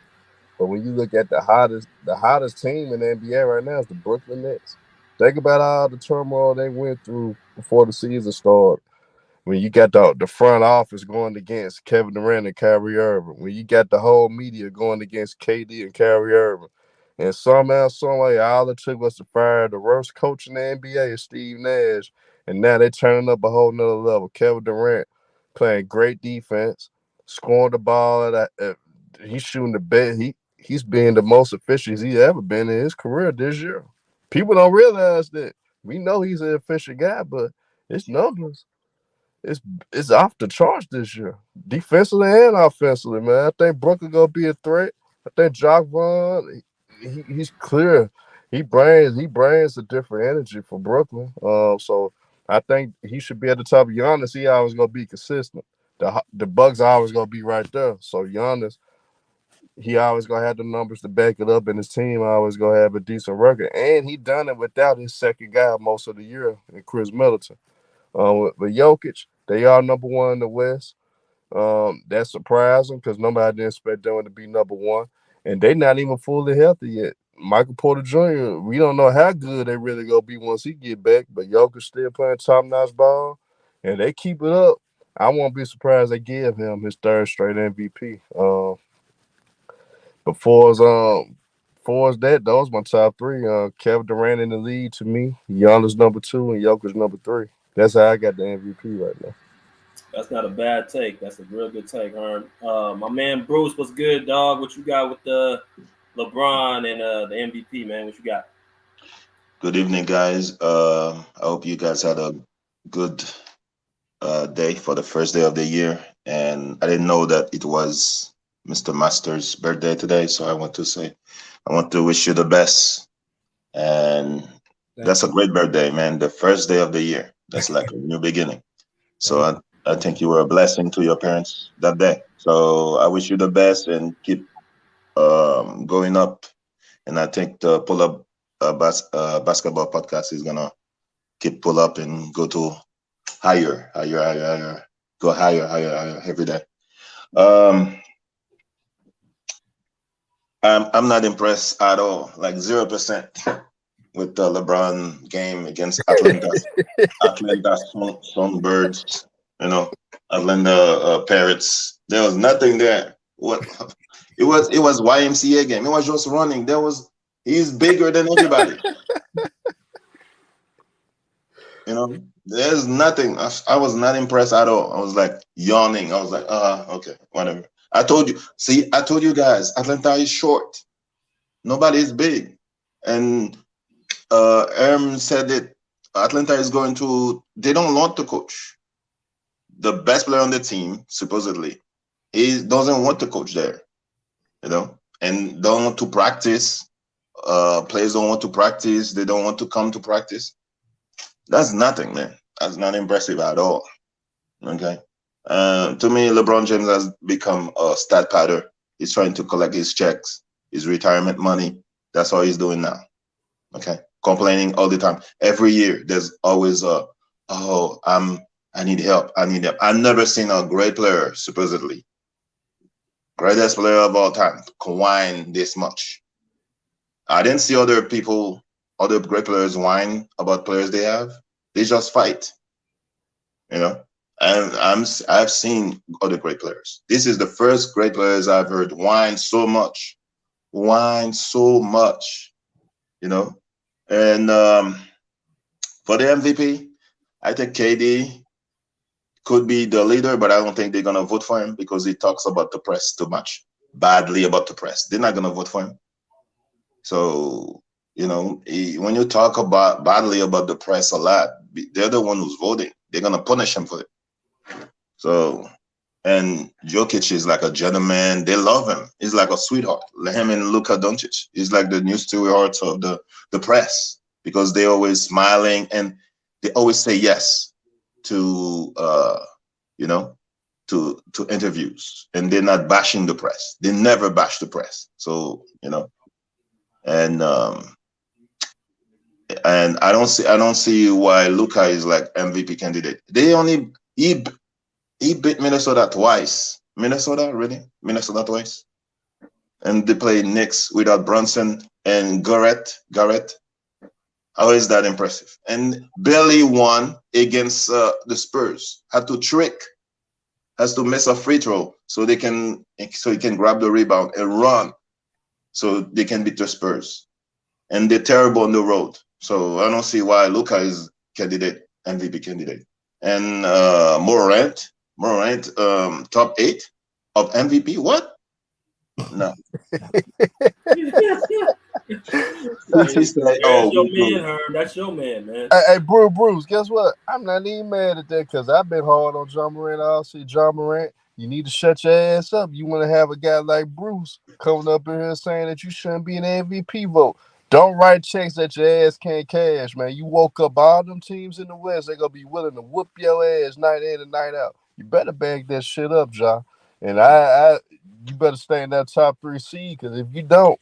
But when you look at the hottest team in the NBA right now is the Brooklyn Nets. Think about all the turmoil they went through before the season started. When you got the front office going against Kevin Durant and Kyrie Irving, when you got the whole media going against KD and Kyrie Irving, and somehow, some way, all it took was to fire the worst coach in the NBA, Steve Nash, and now they're turning up a whole nother level. Kevin Durant playing great defense, scoring the ball. He's shooting the best. He's being the most efficient he's ever been in his career this year. People don't realize that. We know he's an efficient guy, but his numbers it's it's off the charts this year, defensively and offensively, man. I think Brooklyn gonna be a threat. I think Jock Vaughn, he's clear. He brings a different energy for Brooklyn. So I think he should be at the top. Giannis, he always gonna be consistent. The Bucks are always gonna be right there. So Giannis, he always gonna have the numbers to back it up, and his team always gonna have a decent record. And he done it without his second guy most of the year, in Chris Middleton. With Jokic, they are number one in the West. That's surprising because nobody didn't expect them to be number one, and they not even fully healthy yet. Michael Porter Jr., we don't know how good they really gonna be once he get back, but Jokic still playing top notch ball, and they keep it up. I won't be surprised they give him his third straight MVP. Before as that, those my top three. Kevin Durant in the lead to me, Giannis number two, and Jokic number three. That's how I got the MVP right now. That's not a bad take. That's a real good take, Herm. My man Bruce, what's good, dog? What you got with the LeBron and the MVP, man? What you got? Good evening, guys. I hope you guys had a good day for the first day of the year. And I didn't know that it was Mr. Master's birthday today, so I want to wish you the best. And that's a great birthday, man. The first day of the year. That's like a new beginning. So I think you were a blessing to your parents that day. So I wish you the best and keep going up. And I think the pull-up basketball podcast is gonna keep pull up and go to higher, go higher every day. I'm not impressed at all, like 0% with the LeBron game against Atlanta. Atlanta Sunbirds, Atlanta Parrots. There was nothing there. What it was YMCA game. It was just running. He's bigger than everybody. There's nothing. I was not impressed at all. I was like yawning. I was like, okay, whatever. I told you guys, Atlanta is short. Nobody is big. And said that Atlanta is they don't want to coach. The best player on the team, supposedly, he doesn't want to coach there, and don't want to practice. Players don't want to practice. They don't want to come to practice. That's nothing, man. That's not impressive at all. Okay. To me, LeBron James has become a stat padder. He's trying to collect his checks, his retirement money. That's all he's doing now. Okay. Complaining all the time. Every year, there's always I need help. I need help. I've never seen a great player, supposedly greatest player of all time, whine this much. I didn't see other people, other great players whine about players they have. They just fight, you know. And I've seen other great players. This is the first great players I've heard whine so much, you know. And for the MVP, I think KD could be the leader, but I don't think they're gonna vote for him because he talks about the press too much, badly about the press. They're not gonna vote for him. So when you talk about badly about the press a lot, they're the one who's voting. They're gonna punish him for it. So, and Jokic is like a gentleman. They love him. He's like a sweetheart. Him and Luka Doncic. He's like the new sweethearts of the press because they always smiling and they always say yes to to interviews, and they're not bashing the press. They never bash the press. So and I don't see why Luka is like MVP candidate. He beat Minnesota twice. Minnesota twice, and they play Knicks without Brunson and Garrett. How is that impressive? And barely won against the Spurs. Has to miss a free throw so he can grab the rebound and run, so they can beat the Spurs. And they're terrible on the road. So I don't see why Luka is MVP candidate. And Morant, top 8 of MVP. What? No. That's your man, Herb. That's your man, man. Hey, Bruce, guess what? I'm not even mad at that because I've been hard on John Morant. I'll see John Morant. You need to shut your ass up. You want to have a guy like Bruce coming up in here saying that you shouldn't be an MVP vote. Don't write checks that your ass can't cash, man. You woke up all them teams in the West. They're going to be willing to whoop your ass night in and night out. You better bag that shit up, John. And you better stay in that top 3 seed because if you don't,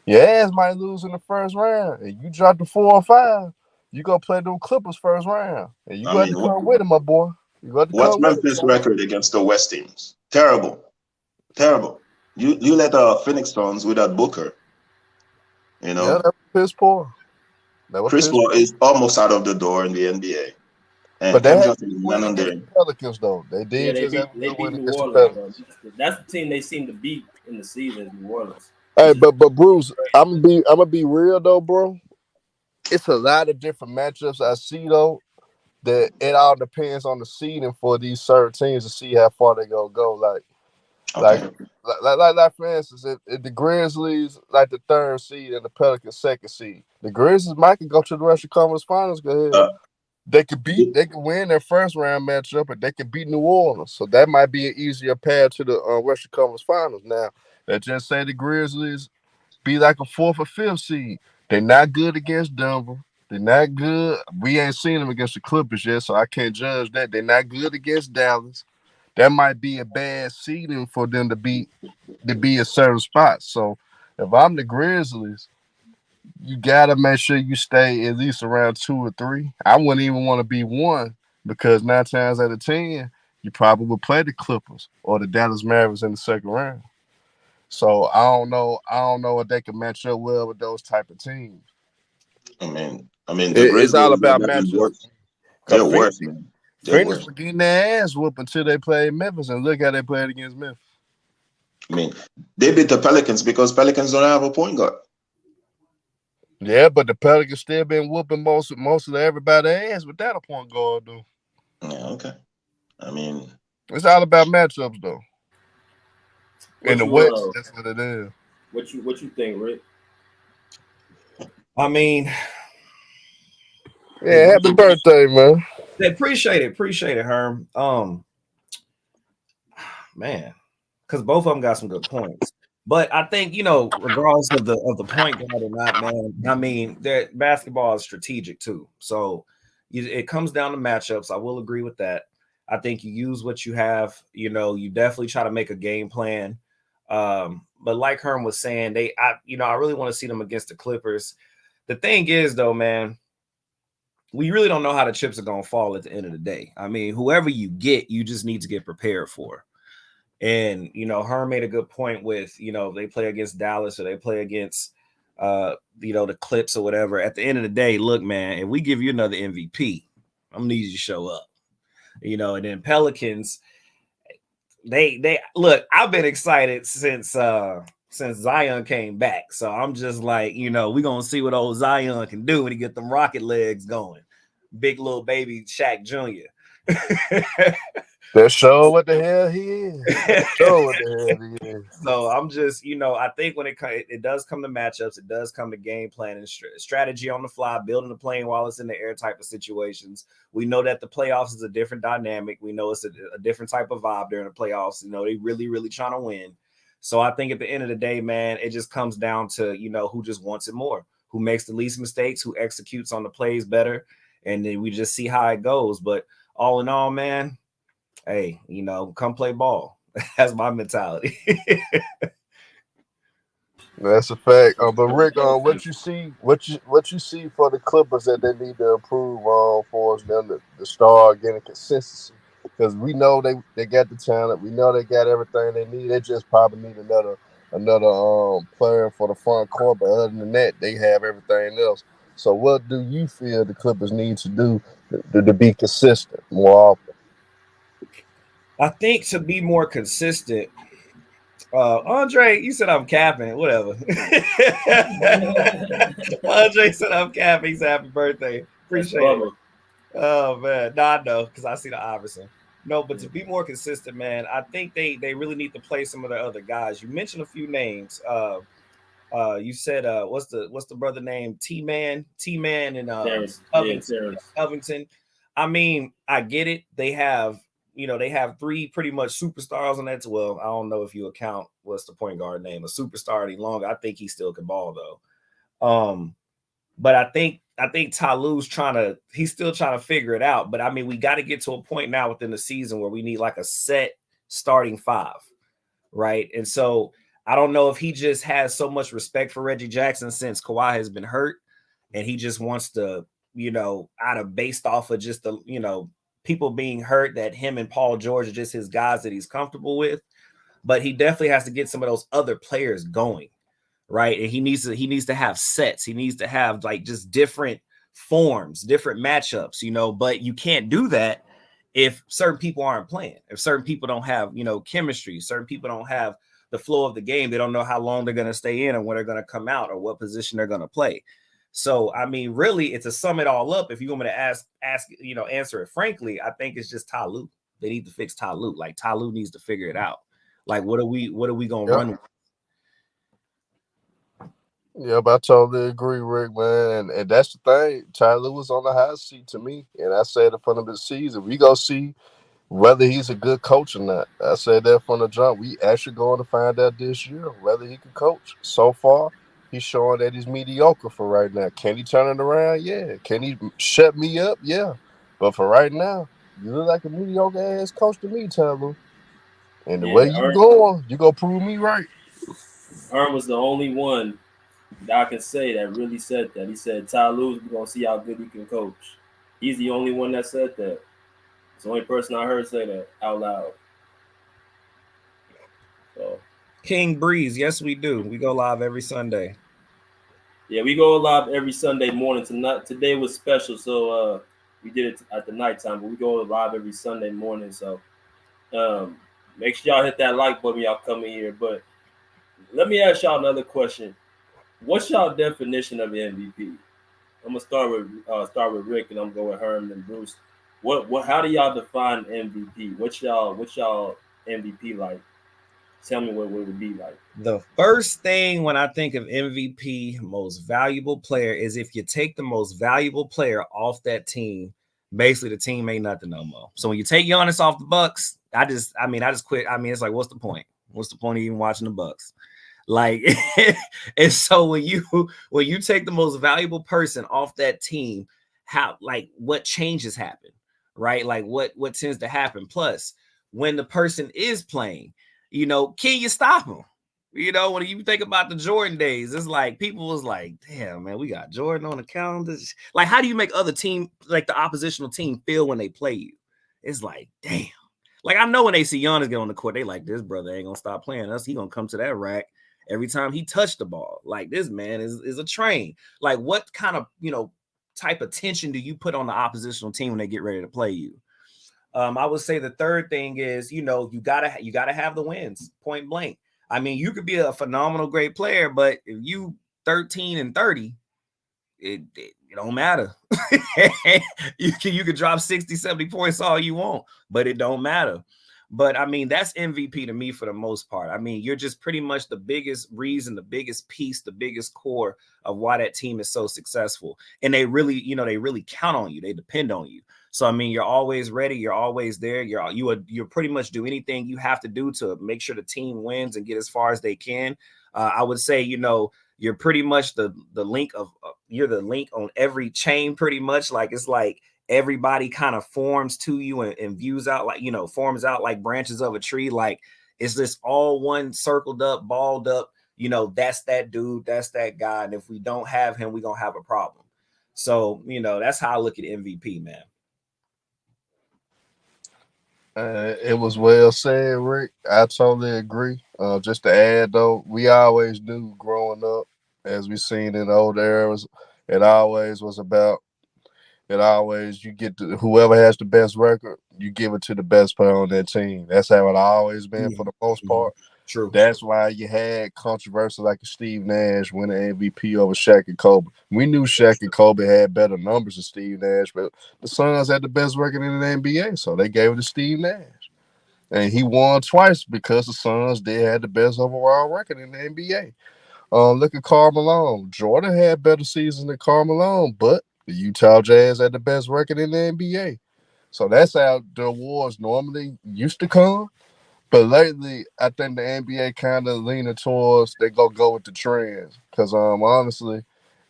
your ass might lose in the first round. And you drop to 4 or 5, you going to play them Clippers first round. And you got to come with it, my boy. You got to What's come with Memphis' it, record against the West teams? Terrible. You let Phoenix Suns without Booker. Yeah, that was piss poor. Chris Paul is almost out of the door in the NBA. And but they Cam had Johnson is win not on against there. the Pelicans, though. They did They beat New Orleans, bro. That's the team they seem to beat in the season, New Orleans. Hey, but Bruce, I'm gonna be real though, bro. It's a lot of different matchups I see though. That it all depends on the seeding for these certain teams to see how far they gonna go. Like for instance, if the Grizzlies like the 3rd seed and the Pelicans 2nd seed, the Grizzlies might can go to the Western Conference Finals. Go ahead. They could win their first round matchup, and they could beat New Orleans. So that might be an easier path to the Western Conference Finals. Now, let's just say the Grizzlies be like a 4th or 5th seed. They're not good against Denver. They're not good. We ain't seen them against the Clippers yet, so I can't judge that. They're not good against Dallas. That might be a bad seeding for them to be a certain spot. So if I'm the Grizzlies, you gotta make sure you stay at least around 2 or 3. I wouldn't even want to be 1 because 9 times out of 10, you probably would play the Clippers or the Dallas Mavericks in the 2nd round. So I don't know if they can match up well with those type of teams. I mean, the Grizzlies, it's all about matchups. They're worse, man. Phoenix were getting their ass whooped until they played Memphis, and look how they played against Memphis. I mean, they beat the Pelicans because Pelicans don't have a point guard. Yeah, but the Pelicans still been whooping most of everybody's ass without a point guard, though. Yeah, okay. I mean, it's all about matchups, though. In the West, that's what it is. What you think, Rick? I mean, yeah, happy birthday, man. Appreciate it, Herm. Man, because both of them got some good points. But I think, regardless of the point guard or not, man, I mean, that basketball is strategic too. So it comes down to matchups. I will agree with that. I think you use what you have. You know, you definitely try to make a game plan. But like Herm was saying, I really want to see them against the Clippers. The thing is, though, man, we really don't know how the chips are going to fall at the end of the day. I mean, whoever you get, you just need to get prepared for. And, you know, Herm made a good point with, you know, they play against Dallas or they play against, you know, the Clips or whatever. At the end of the day, look, man, if we give you another MVP, I'm going to need you to show up. You know, and then Pelicans, they look, I've been excited since Zion came back. So I'm just like, you know, we're going to see what old Zion can do when he get them rocket legs going. Big little baby Shaq Jr. They're sure what the hell he is. They're sure what the hell he is. So I'm just, you know, I think when it does come to matchups, it does come to game plan and strategy on the fly, building the plane while it's in the air type of situations. We know that the playoffs is a different dynamic. We know it's a different type of vibe during the playoffs. You know, they really, really trying to win. So I think at the end of the day, man, it just comes down to, you know, who just wants it more, who makes the least mistakes, who executes on the plays better. And then we just see how it goes. But all in all, man, hey, you know, come play ball. That's my mentality. That's a fact. But Rick, what you see for the Clippers that they need to improve on for them to start getting consistency? Because we know they got the talent, we know they got everything they need. They just probably need another player for the front court. But other than that, they have everything else. So what do you feel the Clippers need to do to be consistent more often? I think to be more consistent, Andre, you said I'm capping, whatever. Andre said I'm capping. He said happy birthday. Appreciate it. Oh man, no, I know because I see the Iverson. No, but to be more consistent, man, I think they really need to play some of the other guys. You mentioned a few names. You said what's the brother name? T-Man and Covington. I mean, I get it. They have three pretty much superstars on that. Well, I don't know if you account what's the point guard name, a superstar any longer. I think he still can ball though. But I think Talu's he's still trying to figure it out. But I mean, we got to get to a point now within the season where we need like a set starting five, right? And so I don't know if he just has so much respect for Reggie Jackson since Kawhi has been hurt, and he just wants to, you know, based off of just the, you know, people being hurt, that him and Paul George are just his guys that he's comfortable with. But he definitely has to get some of those other players going, right? And he needs to have sets. He needs to have like just different forms, different matchups, you know. But you can't do that if certain people aren't playing, if certain people don't have, you know, chemistry, certain people don't have the flow of the game. They don't know how long they're going to stay in or when they're going to come out or what position they're going to play. So, I mean, really, it's to sum it all up. If you want me to answer it frankly, I think it's just Ty Lue. They need to fix Ty Lue. Like, Ty Lue needs to figure it out. Like, what are we going to run with? Yeah, but I totally agree, Rick, man. And that's the thing. Ty Lue was on the hot seat to me. And I said in front of the season, we go see whether he's a good coach or not. I said that from the jump. We actually going to find out this year whether he can coach. So far, he's showing that he's mediocre for right now. Can he turn it around? Yeah. Can he shut me up? Yeah. But for right now, you look like a mediocre ass coach to me, Ty Lue. And the way you going, you gonna prove me right. Herm was the only one that I can say that really said that. He said, Ty Lue, we're going to see how good he can coach. He's the only one that said that. It's the only person I heard say that out loud. So, King Breeze, yes, we do. We go live every Sunday. Yeah, we go live every Sunday morning. Today was special, so we did it at the nighttime, but we go live every Sunday morning. So make sure y'all hit that like button when y'all come in here. But let me ask y'all another question. What's y'all definition of MVP? I'm gonna start with Rick, and I'm going with Herman and Bruce. How do y'all define MVP? What's y'all MVP like? Tell me what it would be like. The first thing when I think of MVP, most valuable player, is if you take the most valuable player off that team, basically the team ain't nothing no more. So when you take Giannis off the Bucks, I just quit. I mean, it's like, what's the point? What's the point of even watching the Bucks? Like, and so when you take the most valuable person off that team, what changes happen? right? Like what tends to happen. Plus, when the person is playing, can you stop them? When you think about the Jordan days, it's like people was like, damn, man, we got Jordan on the calendar. Like, how do you make other team, like the oppositional team, feel when they play you? It's like, damn. Like, I know when they see Giannis get on the court, they like, this brother ain't gonna stop playing us. He gonna come to that rack every time he touched the ball. Like, this man is a train. Like, what kind of, type of tension do you put on the oppositional team when they get ready to play you? I would say the third thing is, you gotta have the wins, point blank. I mean, you could be a phenomenal great player, but if you 13-30, it don't matter. you could drop 60, 70 points all you want, but it don't matter. But I mean, that's MVP to me for the most part. I mean, you're just pretty much the biggest reason, the biggest piece, the biggest core of why that team is so successful. And they really, they really count on you. They depend on you. So I mean, you're always ready. You're always there. You're pretty much do anything you have to do to make sure the team wins and get as far as they can. I would say, you're pretty much the link of you're the link on every chain, pretty much. Like, it's like everybody kind of forms to you and views out like, forms out like branches of a tree. Like, it's just all one circled up, balled up. That's that dude, that's that guy. And if we don't have him, we're gonna have a problem. So, that's how I look at MVP, man. It was well said, Rick. I totally agree. Just to add, though, we always knew growing up, as we seen in old eras, it always was about. It always you get to whoever has the best record, you give it to the best player on that team. That's how it always been for the most part. True. That's why you had controversy like Steve Nash winning MVP over Shaq and Kobe. We knew Shaq and Kobe had better numbers than Steve Nash, but the Suns had the best record in the NBA, so they gave it to Steve Nash. And he won twice because the Suns did have the best overall record in the NBA. Look at Karl Malone. Jordan had better seasons than Karl Malone, but the Utah Jazz had the best record in the NBA. So that's how the awards normally used to come. But lately, I think the NBA kind of leaning towards they go with the trends. Because honestly,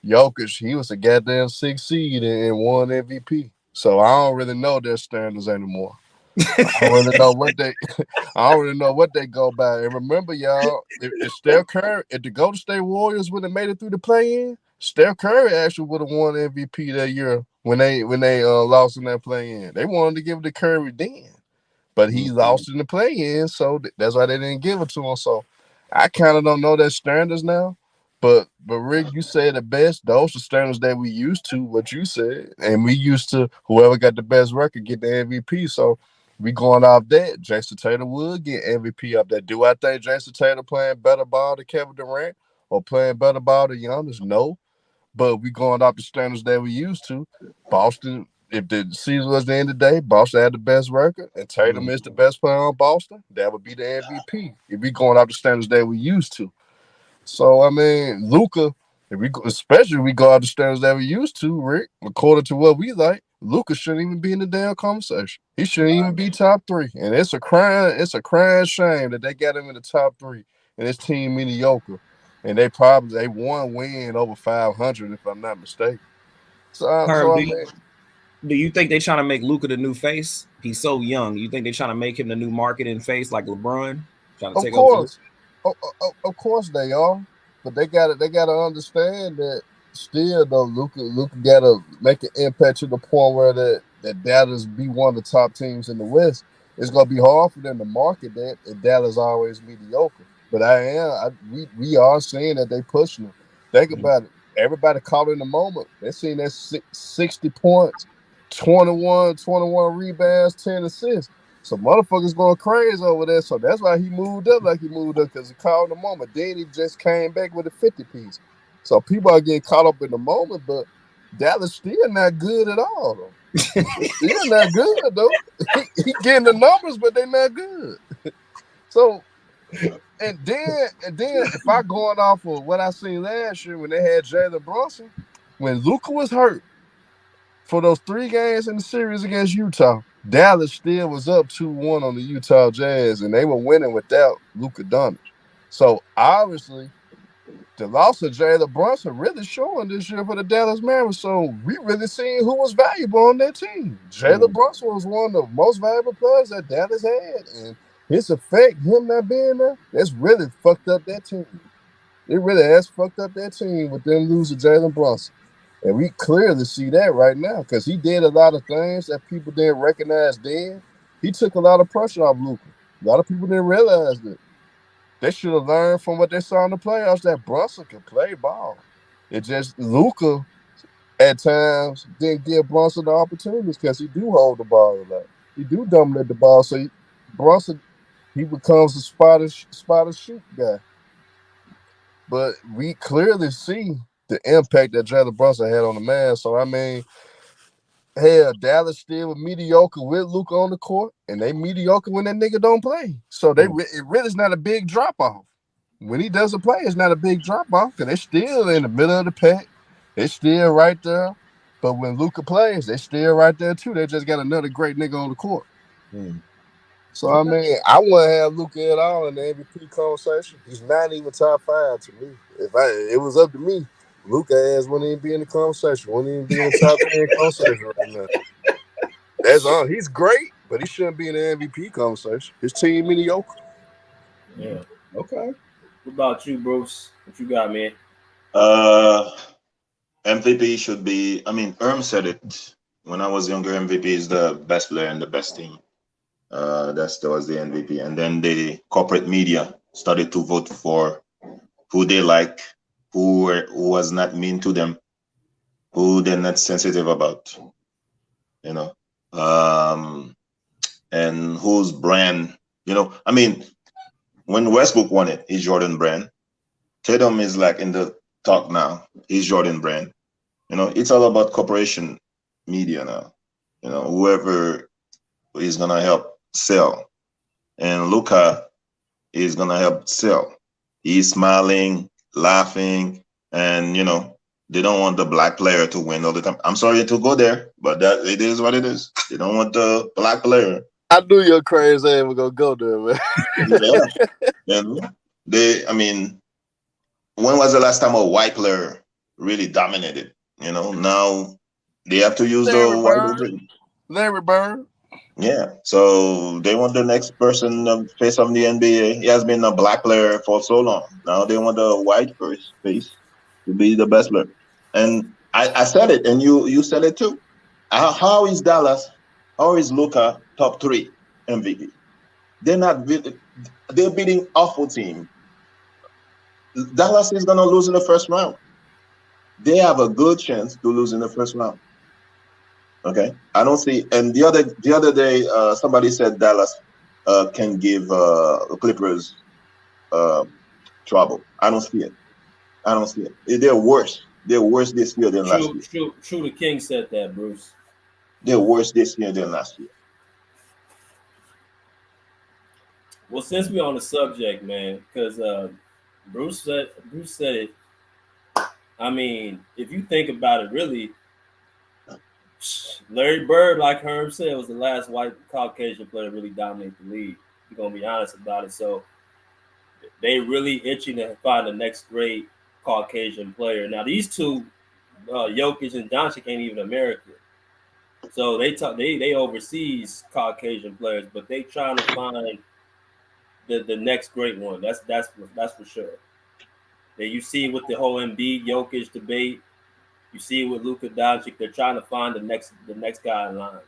Jokic, he was a goddamn 6 seed and won MVP. So I don't really know their standards anymore. I don't really know what they I don't really know what they go by. And remember, y'all, if Steph Curry, if the Golden State Warriors would have made it through the play-in, Steph Curry actually would have won MVP that year when they lost in that play-in. They wanted to give it to Curry then, but he lost in the play-in, so that's why they didn't give it to him. So I kind of don't know their standards now. But Rick, you said it best. Those are standards that we used to, what you said, and we used to whoever got the best record get the MVP. So we going off that. Jason Tatum would get MVP up there. Do I think Jason Tatum playing better ball than Kevin Durant or playing better ball than Giannis? No. But we going off the standards that we used to. Boston, if the season was the end of the day, Boston had the best record, and Tatum is the best player on Boston, that would be the MVP. If we going off the standards that we used to. So, I mean, Luka, especially if we go off the standards that we used to, Rick, according to what we like, Luka shouldn't even be in the damn conversation. He shouldn't even be top 3. And it's a crying shame that they got him in the top 3 and his team mediocre. And they won win over 500 if I'm not mistaken. Herb, do you think they're trying to make Luka the new face? He's so young. You think they're trying to make him the new marketing face like LeBron? Trying to Of take course. Of course they are. But they gotta understand that still though Luka gotta make an impact to the point where that Dallas be one of the top teams in the West. It's gonna be hard for them to market that if Dallas always mediocre. But we are seeing that they pushing them. Think about it. Everybody caught in the moment. They seen that 60 points, 21 rebounds, 10 assists. So motherfuckers going crazy over there. So that's why he moved up like he moved up, because he caught in the moment. Then he just came back with a 50 piece. So people are getting caught up in the moment, but Dallas still not good at all, though. Still not good, though. He getting the numbers, but they not good. So, and then if I going off of what I seen last year when they had Jalen Brunson, when Luka was hurt for those 3 games in the series against Utah, Dallas still was up 2-1 on the Utah Jazz, and they were winning without Luka Doncic. So obviously, the loss of Jalen Brunson really showing this year for the Dallas Mavericks. So we really seen who was valuable on that team. Jalen Brunson was one of the most valuable players that Dallas had. And his effect, him not being there, that's really fucked up that team. It really has fucked up that team with them losing Jalen Brunson. And we clearly see that right now because he did a lot of things that people didn't recognize then. He took a lot of pressure off Luka. A lot of people didn't realize that. They should have learned from what they saw in the playoffs that Brunson could play ball. It just Luka at times didn't give Brunson the opportunities because he do hold the ball a lot. He do dominate the ball. So Brunson, he becomes a spot and shoot guy. But we clearly see the impact that Jalen Brunson had on the man. So I mean, hell, Dallas still mediocre with Luka on the court, and they mediocre when that nigga don't play. So it really is not a big drop off. When he doesn't play, it's not a big drop off because they're still in the middle of the pack. They're still right there. But when Luka plays, they're still right there too. They just got another great nigga on the court. So I mean, I wouldn't have Luka at all in the MVP conversation. He's not even top 5 to me. If it was up to me, Luka ass wouldn't even be in the conversation. Wouldn't even be in the top 10 conversation right now. That's all. He's great, but he shouldn't be in the MVP conversation. His team mediocre. Yeah. Okay. What about you, Bruce? What you got, man? MVP should be. I mean, said it when I was younger. MVP is the best player and the best team. That was the MVP, and then the corporate media started to vote for who they like, who was not mean to them, who they're not sensitive about, you know, and whose brand, I mean, when Westbrook won it, he's Jordan brand. Tatum is like in the talk now. He's Jordan brand. It's all about corporation media now. Whoever is gonna help sell, and Luka is gonna help sell. He's smiling, laughing, and they don't want the black player to win all the time. I'm sorry to go there, but that it is what it is. They don't want the black player. I knew your crazy ass was gonna go there, man. I mean, when was the last time a white player really dominated? Now they have to use the white. Larry Bird. Yeah, so they want the next person to face on the NBA. He has been a black player for so long. Now they want a white face to be the best player. And I said it, and you said it too. How is Dallas? How is Luka top 3 MVP? They're beating awful team. Dallas is gonna lose in the first round. They have a good chance to lose in the first round. Okay, I don't see. And the other day, somebody said Dallas can give Clippers trouble. I don't see it. They're worse. They're worse this year than last year. True. The King said that, Bruce. They're worse this year than last year. Well, since we're on the subject, man, because Bruce said it. I mean, if you think about it, really, Larry Bird, like Herm said, was the last white Caucasian player to really dominate the league. We're gonna be honest about it. So they really itching to find the next great Caucasian player. Now these two, Jokic and Doncic, ain't even American. So they overseas Caucasian players, but they trying to find the next great one. That's for sure. That you see with the whole Embiid Jokic debate. You see it with Luka Doncic, they're trying to find the next guy in line.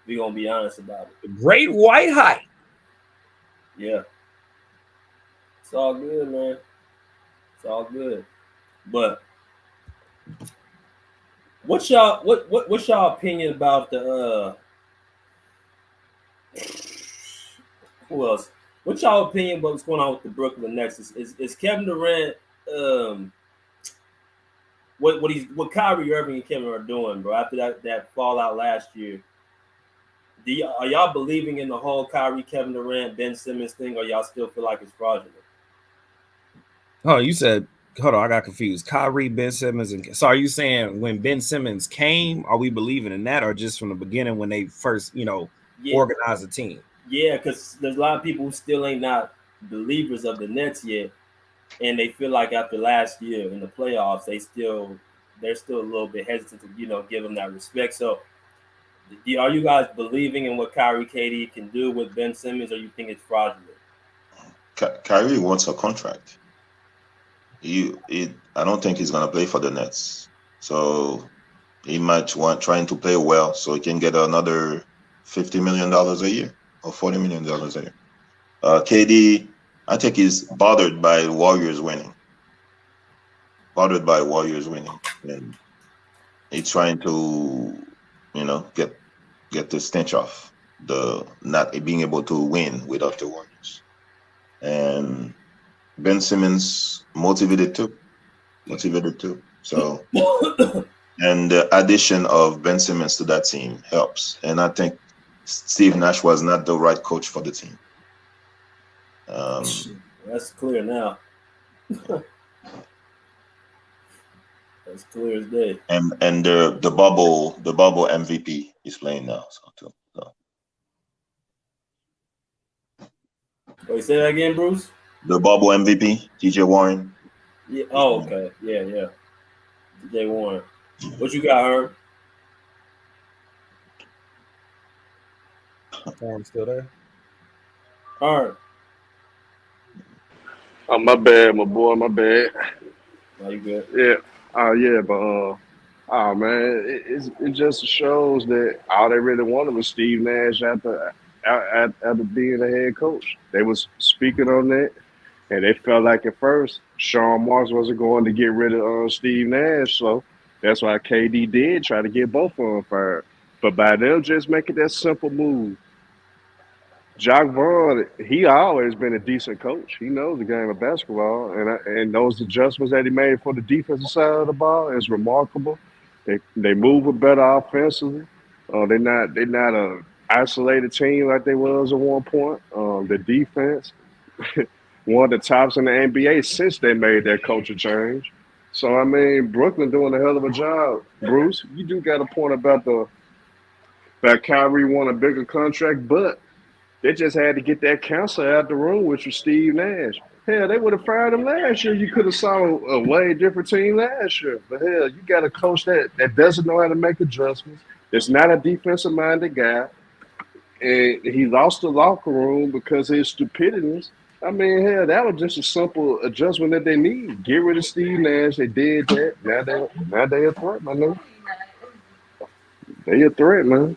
We're gonna be honest about it. The great white height. Yeah. It's all good, man. It's all good. But what's y'all opinion about the who else? What's y'all opinion about what's going on with the Brooklyn Nets? Is Kevin Durant what Kyrie Irving and Kevin are doing, bro, after that fallout last year? Are y'all believing in the whole Kyrie, Kevin Durant, Ben Simmons thing, or y'all still feel like it's fraudulent? Oh, you said, hold on, I got confused. Kyrie, Ben Simmons, and so are you saying when Ben Simmons came, are we believing in that, or just from the beginning when they first, organized the team? Yeah, because there's a lot of people who still ain't not believers of the Nets yet. and they feel like after last year in the playoffs, they're still a little bit hesitant to give him that respect. So, are you guys believing in what Kyrie KD can do with Ben Simmons, or you think it's fraudulent? Kyrie wants a contract. I don't think he's gonna play for the Nets. So he might want trying to play well so he can get another $50 million a year or $40 million a year. KD, I think he's bothered by Warriors winning. And he's trying to, get the stench off the not being able to win without the Warriors. And Ben Simmons motivated too. So, and the addition of Ben Simmons to that team helps. And I think Steve Nash was not the right coach for the team. That's clear now. That's clear as day. And the bubble MVP is playing now. So. Wait, say that again, Bruce. The bubble MVP, TJ Warren. Yeah. Oh, okay. Yeah. TJ Warren. What you got, Herb? Warren still there? Herb. Oh, my bad, my boy, my bad. Are you good? Yeah. Oh man, it just shows that all they really wanted was Steve Nash after being the head coach. They was speaking on that, and they felt like at first Sean Marks wasn't going to get rid of Steve Nash, so that's why KD did try to get both of them fired. But by them just making that simple move, Jacques Vaughn, he always been a decent coach. He knows the game of basketball, and those adjustments that he made for the defensive side of the ball is remarkable. They move it better offensively. They're not a isolated team like they was at one point. The defense, one of the tops in the NBA since they made that culture change. So I mean, Brooklyn doing a hell of a job. Bruce, you do got a point about that Kyrie won a bigger contract, but they just had to get that counselor out the room, which was Steve Nash. Hell, they would have fired him last year. You could have saw a way different team last year. But hell, you got a coach that doesn't know how to make adjustments. That's not a defensive-minded guy. And he lost the locker room because of his stupidity. I mean, hell, that was just a simple adjustment that they need. Get rid of Steve Nash. They did that. Now they a threat, my nigga. They a threat, man.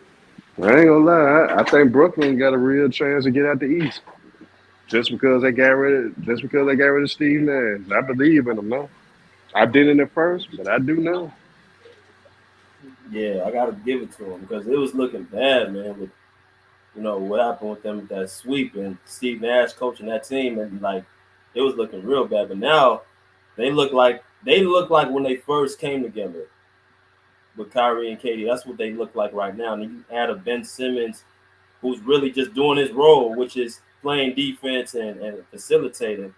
I ain't gonna lie. I think Brooklyn got a real chance to get out the East just because they got rid of Steve Nash. I believe in them now. I didn't at first, but I do now. Yeah, I gotta give it to him because it was looking bad, man. With what happened with them with that sweep and Steve Nash coaching that team, and it was looking real bad. But now they look like when they first came together with Kyrie and KD. That's what they look like right now. And then you add a Ben Simmons who's really just doing his role, which is playing defense and facilitating.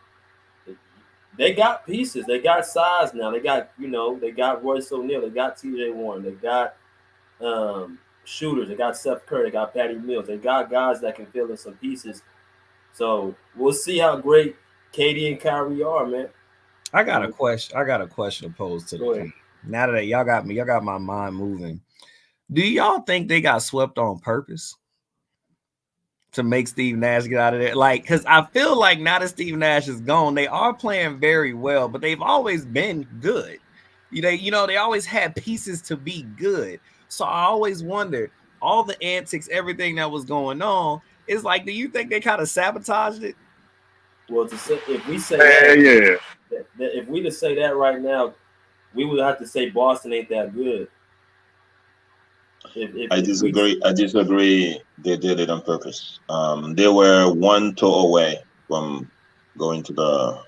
They got pieces. They got size now. They got, they got Royce O'Neal. They got TJ Warren. They got shooters. They got Seth Curry. They got Patty Mills. They got guys that can fill in some pieces. So we'll see how great KD and Kyrie are, man. I got a question to pose to them. Now that y'all got my mind moving. Do y'all think they got swept on purpose to make Steve Nash get out of there? Because I feel like now that Steve Nash is gone, they are playing very well, but they've always been good. They always had pieces to be good. So I always wonder, all the antics, everything that was going on, is do you think they kind of sabotaged it? Well, if we say if we just say that right now, we would have to say Boston ain't that good. I disagree. They did it on purpose. They were 1 toe away from going to the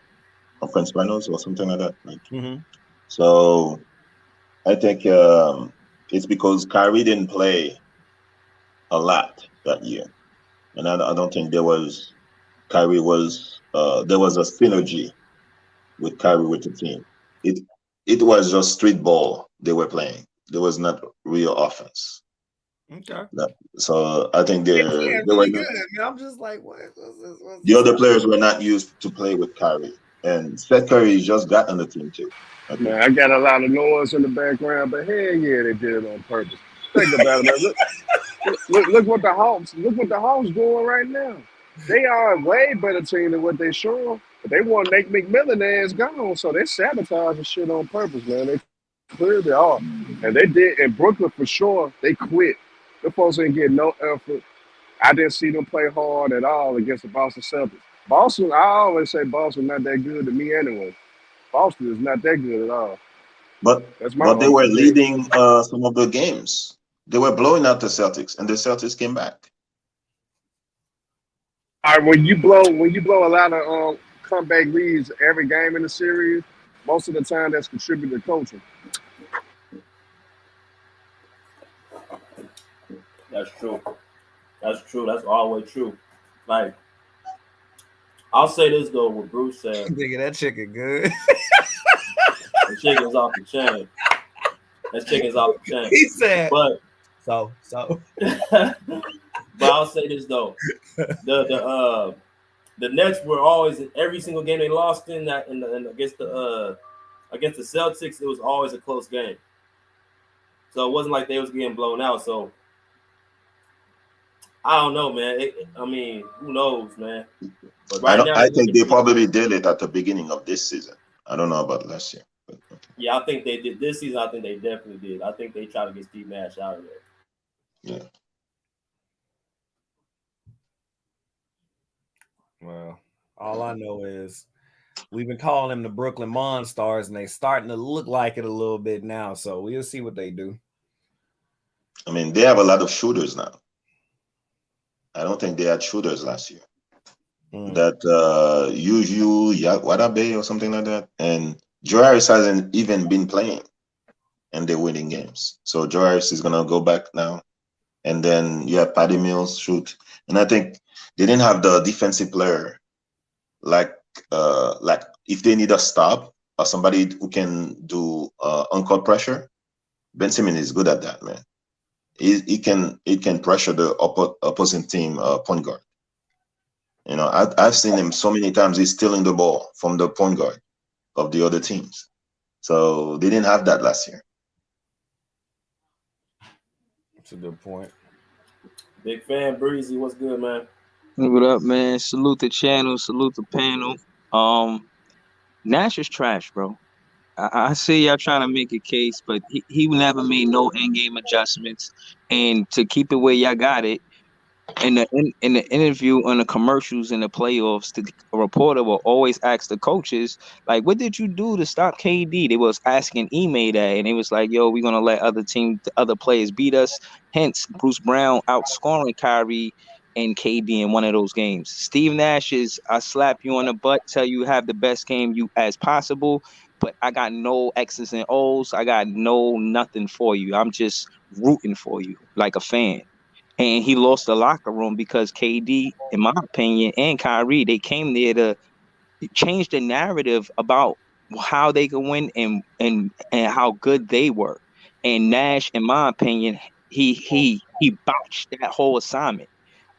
conference finals or something like that. Mm-hmm. So I think it's because Kyrie didn't play a lot that year, and I don't think there was a synergy with Kyrie with the team. It was just street ball they were playing. There was not real offense. Okay. So I think they were good. I'm just like, what? The other players were not used to play with Kyrie. And Steph Curry just got on the team too. Okay. Man, I got a lot of noise in the background, but hell yeah, they did it on purpose. Think about it, man. Look what the Hawks doing right now. They are a way better team than what they show. But they want Nate McMillan ass gone, so they sabotaging shit on purpose, man. They clearly are. And they did in Brooklyn for sure, they quit. The folks ain't getting no effort. I didn't see them play hard at all against the Boston Celtics. Boston, I always say Boston not that good to me anyway. Boston is not that good at all. That's my But they were only thing. leading some of the games. They were blowing out the Celtics, and the Celtics came back. All right, when you blow a lot of comeback leads every game in the series, most of the time that's contributed to coaching. That's true. That's true. That's always true. Like, I'll say this though, what Bruce said. Nigga, that chicken good. The chicken's off the chain. That chicken's off the chain. He said. But So. But I'll say this though, the Nets were always in every single game they lost in against the Celtics. It was always a close game. So it wasn't like they was getting blown out. So I don't know, man. I mean, who knows, man? But right now, I think they probably did it at the beginning of this season. I don't know about last year. But. Yeah, I think they did this season. I think they definitely did. I think they tried to get Steve Nash out of there. Yeah. Well, all I know is we've been calling them the Brooklyn Monstars, and they're starting to look like it a little bit now. So we'll see what they do. I mean, they have a lot of shooters now. I don't think they had shooters last year. That Yuju Wadabe or something like that. And Joe Harris hasn't even been playing, and they're winning games. So Joe Harris is going to go back now. And then you have Patty Mills shoot. And I think they didn't have the defensive player like if they need a stop or somebody who can do on-court pressure. Ben Simmons is good at that, man. He can pressure the opposing team point guard. You know, I've seen him so many times. He's stealing the ball from the point guard of the other teams. So they didn't have that last year. That's a good point. Big fan, Breezy. What's good, man? What up, man? Salute the channel. Salute the panel. Nash is trash, bro. I see y'all trying to make a case, but he never made no in-game adjustments. And to keep it where y'all got it, in the interview on the commercials in the playoffs, the reporter will always ask the coaches, like, what did you do to stop KD? They was asking Ime that, and it was like, yo, we're gonna let other players beat us. Hence, Bruce Brown outscoring Kyrie and KD in one of those games. Steve Nash is, I slap you on the butt, tell you have the best game you as possible, but I got no X's and O's. I got nothing for you. I'm just rooting for you like a fan. And he lost the locker room because KD, in my opinion, and Kyrie, they came there to change the narrative about how they could win and how good they were. And Nash, in my opinion, he botched that whole assignment.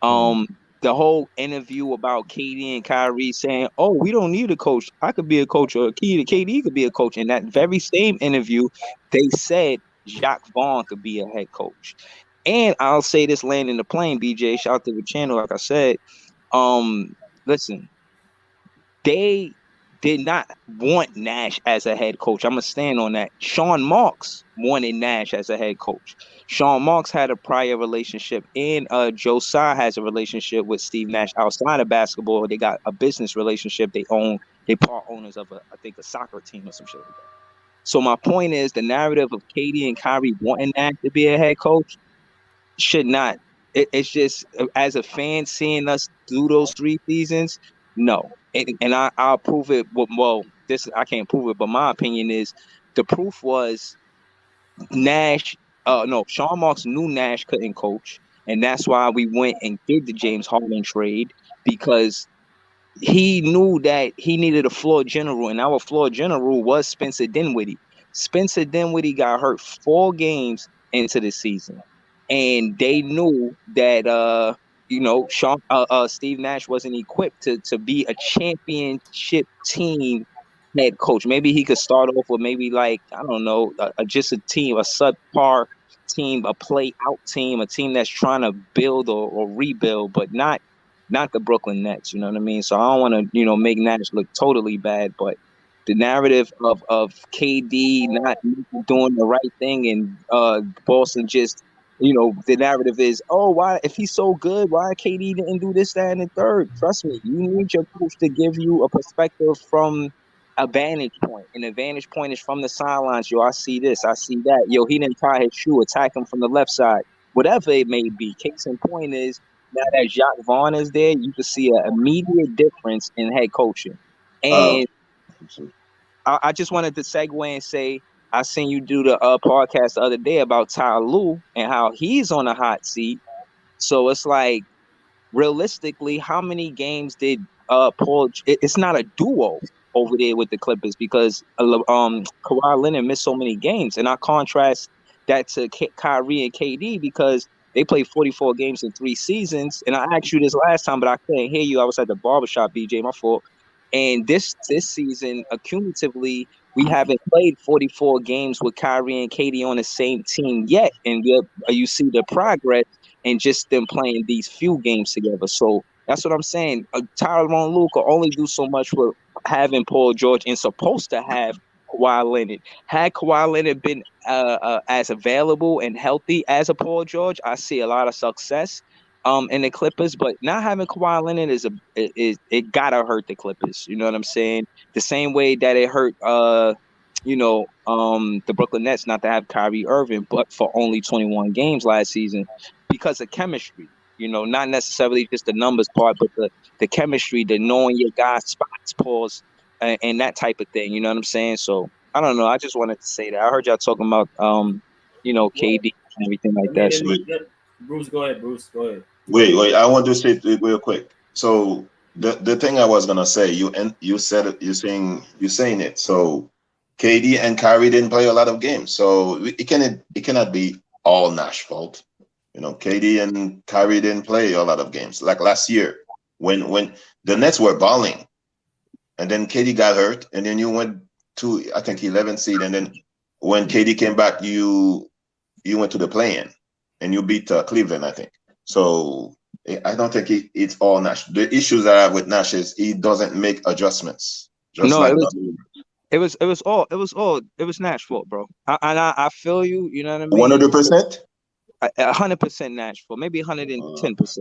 The whole interview about KD and Kyrie saying, "Oh, we don't need a coach. I could be a coach, or KD could be a coach." In that very same interview, they said Jacques Vaughn could be a head coach. And I'll say this, landing the plane, BJ, shout out to the channel. Like I said, listen, they did not want Nash as a head coach. I'm going to stand on that. Sean Marks wanted Nash as a head coach. Sean Marks had a prior relationship, and Joe Tsai has a relationship with Steve Nash outside of basketball. They got a business relationship. They part owners of a soccer team or some shit like that. So my point is, the narrative of KD and Kyrie wanting Nash to be a head coach should not. It's just, as a fan, seeing us do those 3 seasons, no. And I'll prove it. Well, this I can't prove it, but my opinion is the proof was Nash. Sean Marks knew Nash couldn't coach, and that's why we went and did the James Harden trade, because he knew that he needed a floor general, and our floor general was Spencer Dinwiddie. Spencer Dinwiddie got hurt 4 games into the season, and they knew that Steve Nash wasn't equipped to be a championship team head coach. Maybe he could start off with maybe like, I don't know, just a team, a subpar team, a play out team, a team that's trying to build or rebuild, but not the Brooklyn Nets. You know what I mean? So I don't want to, make Nash look totally bad, but the narrative of KD not doing the right thing and Boston just, the narrative is, oh, why, if he's so good, why KD didn't do this, that, and the third? Trust me, you need your coach to give you a perspective from a vantage point. And the vantage point is from the sidelines. Yo, I see this, I see that. Yo, he didn't tie his shoe, attack him from the left side. Whatever it may be. Case in point is, now that Jacques Vaughn is there, you can see an immediate difference in head coaching. And I just wanted to segue and say, I seen you do the podcast the other day about Ty Lue and how he's on a hot seat. So it's like, realistically, how many games did Paul? It's not a duo over there with the Clippers because Kawhi Leonard missed so many games, and I contrast that to Kyrie and KD because they played 44 games in 3 seasons. And I asked you this last time, but I couldn't hear you. I was at the barbershop, BJ, my fault. And this season, accumulatively, we haven't played 44 games with Kyrie and KD on the same team yet, and you see the progress and just them playing these few games together. So that's what I'm saying. Tyronn Lue could only do so much with having Paul George and supposed to have Kawhi Leonard. Had Kawhi Leonard been as available and healthy as a Paul George, I see a lot of success in the Clippers. But not having Kawhi Leonard it gotta hurt the Clippers. You know what I'm saying? The same way that it hurt the Brooklyn Nets not to have Kyrie Irving, but for only 21 games last season because of chemistry. Not necessarily just the numbers part, but the chemistry, the knowing your guys' spots, pause, and that type of thing. You know what I'm saying? So I don't know. I just wanted to say that. I heard y'all talking about KD and everything like that. So. Bruce, go ahead. Wait. I want to say it real quick. So the thing I was gonna say, you said it. You're saying it. So KD and Kyrie didn't play a lot of games, so it cannot be all Nash fault. KD and Kyrie didn't play a lot of games. Like last year, when the Nets were balling, and then KD got hurt, and then you went to, I think, 11 seed, and then when KD came back, you went to the play-in, and you beat Cleveland, I think. So I don't think it's all Nash. The issues I have with Nash is he doesn't make adjustments. It was Nash fault, bro. I feel you. You know what I mean? 100%. 100% Nashville, maybe 110%.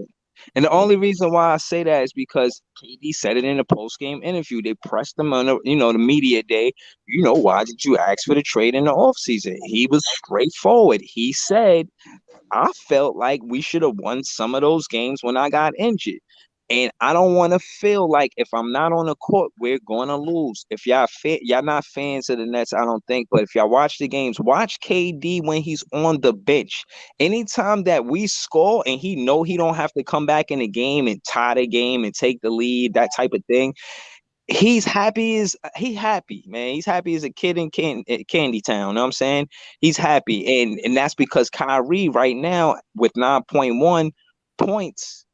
And the only reason why I say that is because KD said it in a post-game interview. They pressed him on the media day. Why did you ask for the trade in the offseason? He was straightforward. He said, I felt like we should have won some of those games when I got injured. And I don't want to feel like if I'm not on the court, we're going to lose. If y'all not fans of the Nets, I don't think. But if y'all watch the games, watch KD when he's on the bench. Anytime that we score and he don't have to come back in the game and tie the game and take the lead, that type of thing, he's happy, man. He's happy as a kid in Candy Town. You know what I'm saying? He's happy. And that's because Kyrie right now with 9.1 points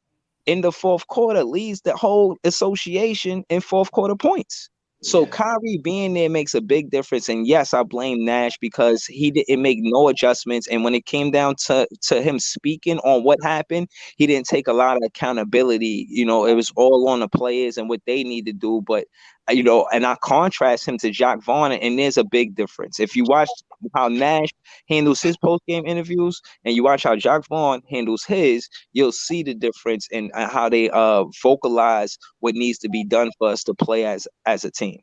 in the fourth quarter leads the whole association in fourth quarter points. So Kyrie being there makes a big difference. And yes, I blame Nash because he didn't make no adjustments. And when it came down to him speaking on what happened, he didn't take a lot of accountability. It was all on the players and what they need to do. But, and I contrast him to Jacques Vaughn, and there's a big difference. If you watch how Nash handles his post-game interviews and you watch how Jacques Vaughn handles his, you'll see the difference in how they vocalize what needs to be done for us to play as a team.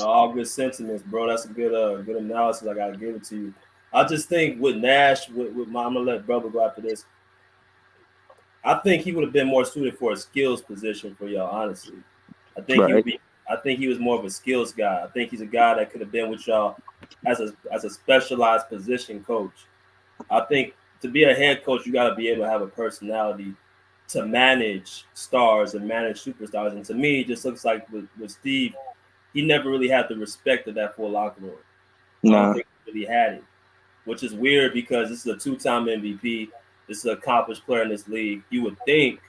All good sentiments, bro. That's a good analysis. I gotta give it to you. I just think with Nash, I'm gonna let brother go after this. I think he would have been more suited for a skills position for y'all, honestly. I think he was more of a skills guy. I think he's a guy that could have been with y'all as a specialized position coach. I think to be a head coach, you got to be able to have a personality to manage stars and manage superstars. And to me, it just looks like with Steve, he never really had the respect of that full locker room. I don't think he really had it. which is weird because this is a two-time MVP. This is an accomplished player in this league. You would think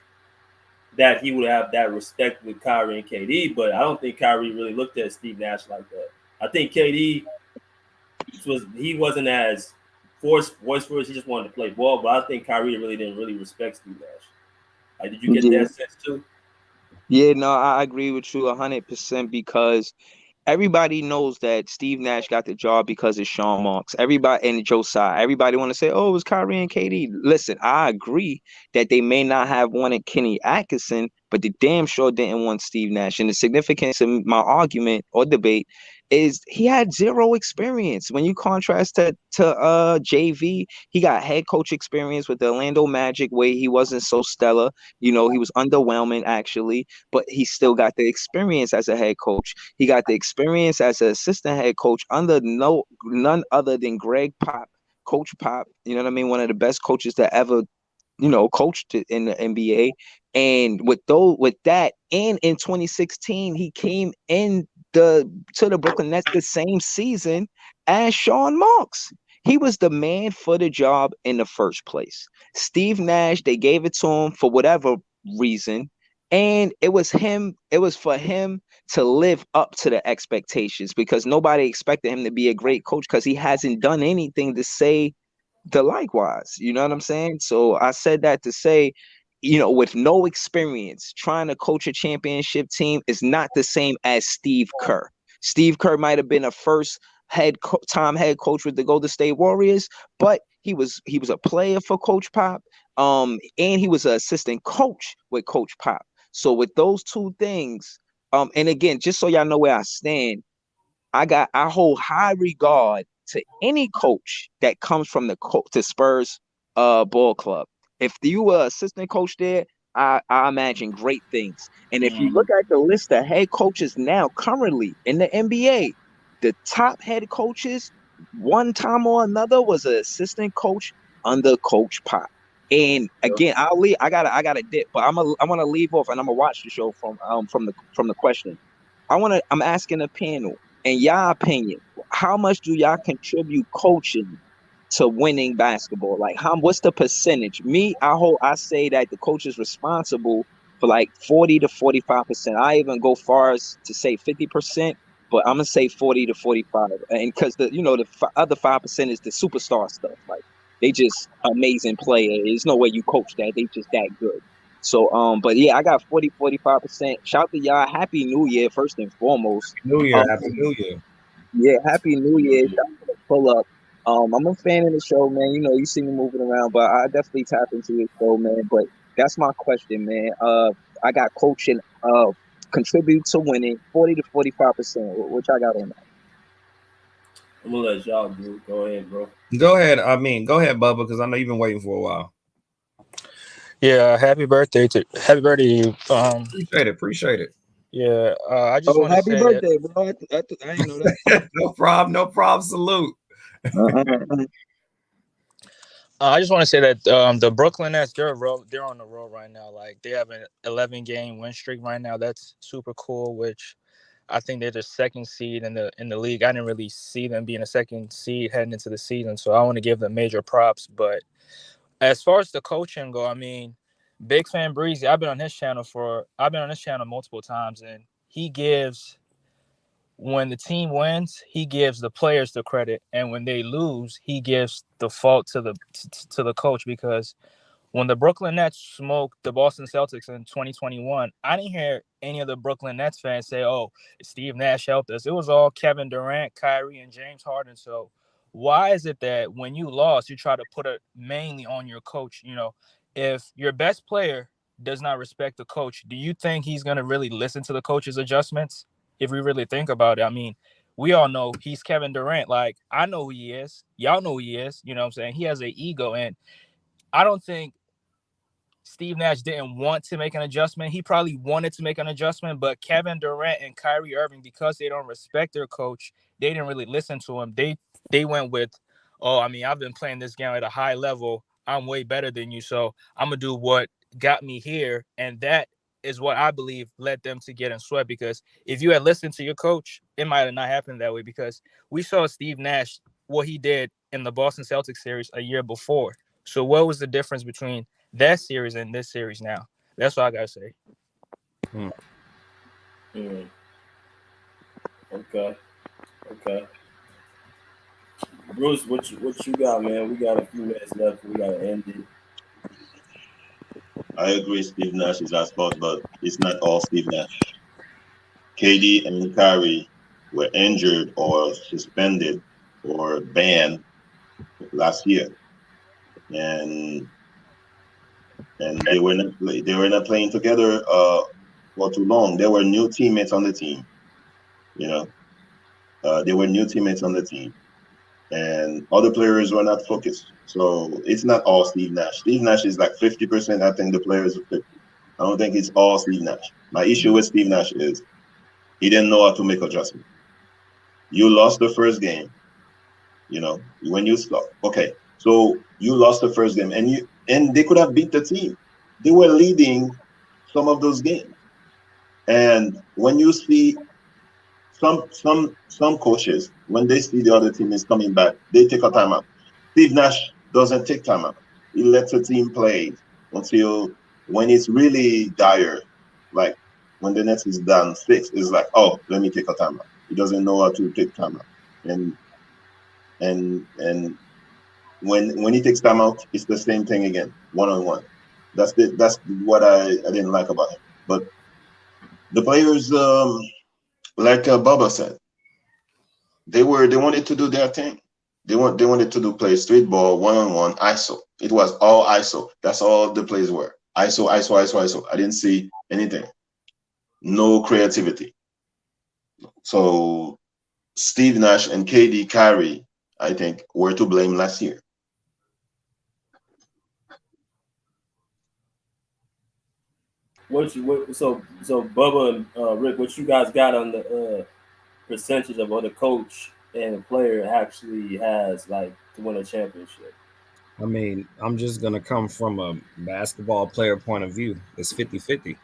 that he would have that respect with Kyrie and KD, but I don't think Kyrie really looked at Steve Nash like that. I think KD he wasn't as boisterous. He just wanted to play ball, but I think Kyrie really didn't really respect Steve Nash. Like, did you get that sense too? Yeah, no, I agree with you 100% because everybody knows that Steve Nash got the job because of Sean Marks. Everybody and Joe Tsai. Everybody want to say, "Oh, it was Kyrie and KD." Listen, I agree that they may not have wanted Kenny Atkinson, but they damn sure didn't want Steve Nash. And the significance of my argument or debate is he had zero experience. When you contrast to JV, he got head coach experience with the Orlando Magic, where he wasn't so stellar. You know, he was underwhelming actually, but he still got the experience as a head coach. He got the experience as an assistant head coach under none other than Greg Pop, Coach Pop. You know what I mean? One of the best coaches that ever, coached in the NBA. And with that, and in 2016, he came to the Brooklyn Nets the same season as Sean Marks. He was the man for the job in the first place. Steve Nash, they gave it to him for whatever reason. And it was for him to live up to the expectations because nobody expected him to be a great coach because he hasn't done anything to say the likewise. You know what I'm saying? So I said that to say, with no experience, trying to coach a championship team is not the same as Steve Kerr. Steve Kerr might have been a first time head coach with the Golden State Warriors, but he was a player for Coach Pop, and he was an assistant coach with Coach Pop. So with those two things, and again, just so y'all know where I stand, I hold high regard to any coach that comes from the Spurs ball club. If you were assistant coach there, I imagine great things. And if you look at the list of head coaches now currently in the NBA, the top head coaches, one time or another, was an assistant coach under Coach Pop. And again, I'll leave. I gotta dip, but I want to leave off, and I'm gonna watch the show from the question. I'm asking the panel, in y'all opinion, how much do y'all contribute coaching to winning basketball? Like, what's the percentage? I say that the coach is responsible for like 40 to 45%. I even go far as to say 50%, but I'm gonna say 40 to 45. And because the other 5% is the superstar stuff. Like, they just amazing player. There's no way you coach that. They just that good. So, but yeah, I got 45%. Shout to y'all. Happy New Year, first and foremost. New Year, Happy New Year. Yeah, Happy New Year. Shout out to the pull up. I'm a fan of the show, man. You see me moving around, but I definitely tap into the show, man. But that's my question, man. I got coaching, contribute to winning 40 to 45%. Which I got on that. I'm gonna let y'all do it. Go ahead, bro. Go ahead, Bubba, because I know you've been waiting for a while. Yeah, happy birthday to you. Appreciate it. Yeah, I just want to happy say birthday, bro. I didn't know that. No problem. Salute. I just want to say that the Brooklyn Nets, they're on the road right now. Like, they have an 11-game win streak right now. That's super cool. Which I think they're the second seed in the league. I didn't really see them being a second seed heading into the season, so I want to give them major props. But as far as the coaching go, I mean, Big Fan Breezy, I've been on his channel multiple times, and when the team wins, he gives the players the credit, and when they lose, he gives the fault to the coach. Because when the Brooklyn Nets smoked the Boston Celtics in 2021, I didn't hear any of the Brooklyn Nets fans say, "Oh, Steve Nash helped us." It was all Kevin Durant, Kyrie, and James Harden. So why is it that when you lost, you try to put it mainly on your coach? If your best player does not respect the coach, do you think he's going to really listen to the coach's adjustments? If we really think about it, I mean, we all know he's Kevin Durant. Like, I know who he is. Y'all know who he is. You know what I'm saying? He has an ego, and I don't think Steve Nash didn't want to make an adjustment. He probably wanted to make an adjustment, but Kevin Durant and Kyrie Irving, because they don't respect their coach, they didn't really listen to him. They went with, "Oh, I mean, I've been playing this game at a high level. I'm way better than you, so I'm going to do what got me here." And that is what I believe led them to get in sweat, because if you had listened to your coach, it might have not happened that way, because we saw Steve Nash what he did in the Boston Celtics series a year before. So what was the difference between that series and this series now? That's what I gotta say. Okay. Bruce, what you got, man? We got a few minutes left. We gotta end it. I agree Steve Nash is at fault, but it's not all Steve Nash. KD and Kyrie were injured or suspended or banned last year, and they were not playing together for too long. There were new teammates on the team, you know. They were new teammates on the team, and other players were not focused. So it's not all Steve Nash. Steve Nash is like 50%. I think the players are 50. I don't think it's all Steve Nash. My issue with Steve Nash is he didn't know how to make adjustments. You lost the first game, when you stop. Okay, so you lost the first game, and they could have beat the team. They were leading some of those games, and when you see some coaches, when they see the other team is coming back, they take a timeout. Steve Nash doesn't take timeout. He lets the team play until when it's really dire, like when the Nets is down 6, it's like, oh, let me take a timeout. He doesn't know how to take timeout, and when he takes timeout, it's the same thing again, one-on-one. That's what I didn't like about him. But the players, like Bubba said, they wanted to do their thing. They wanted to play street ball, one-on-one, ISO. It was all ISO. That's all the plays were. ISO, ISO, ISO, ISO. I didn't see anything. No creativity. So Steve Nash and KD Kyrie, I think, were to blame last year. So Bubba and Rick, what you guys got on the percentage of what a coach and a player actually has like to win a championship? I mean, I'm just going to come from a basketball player point of view. It's 50-50.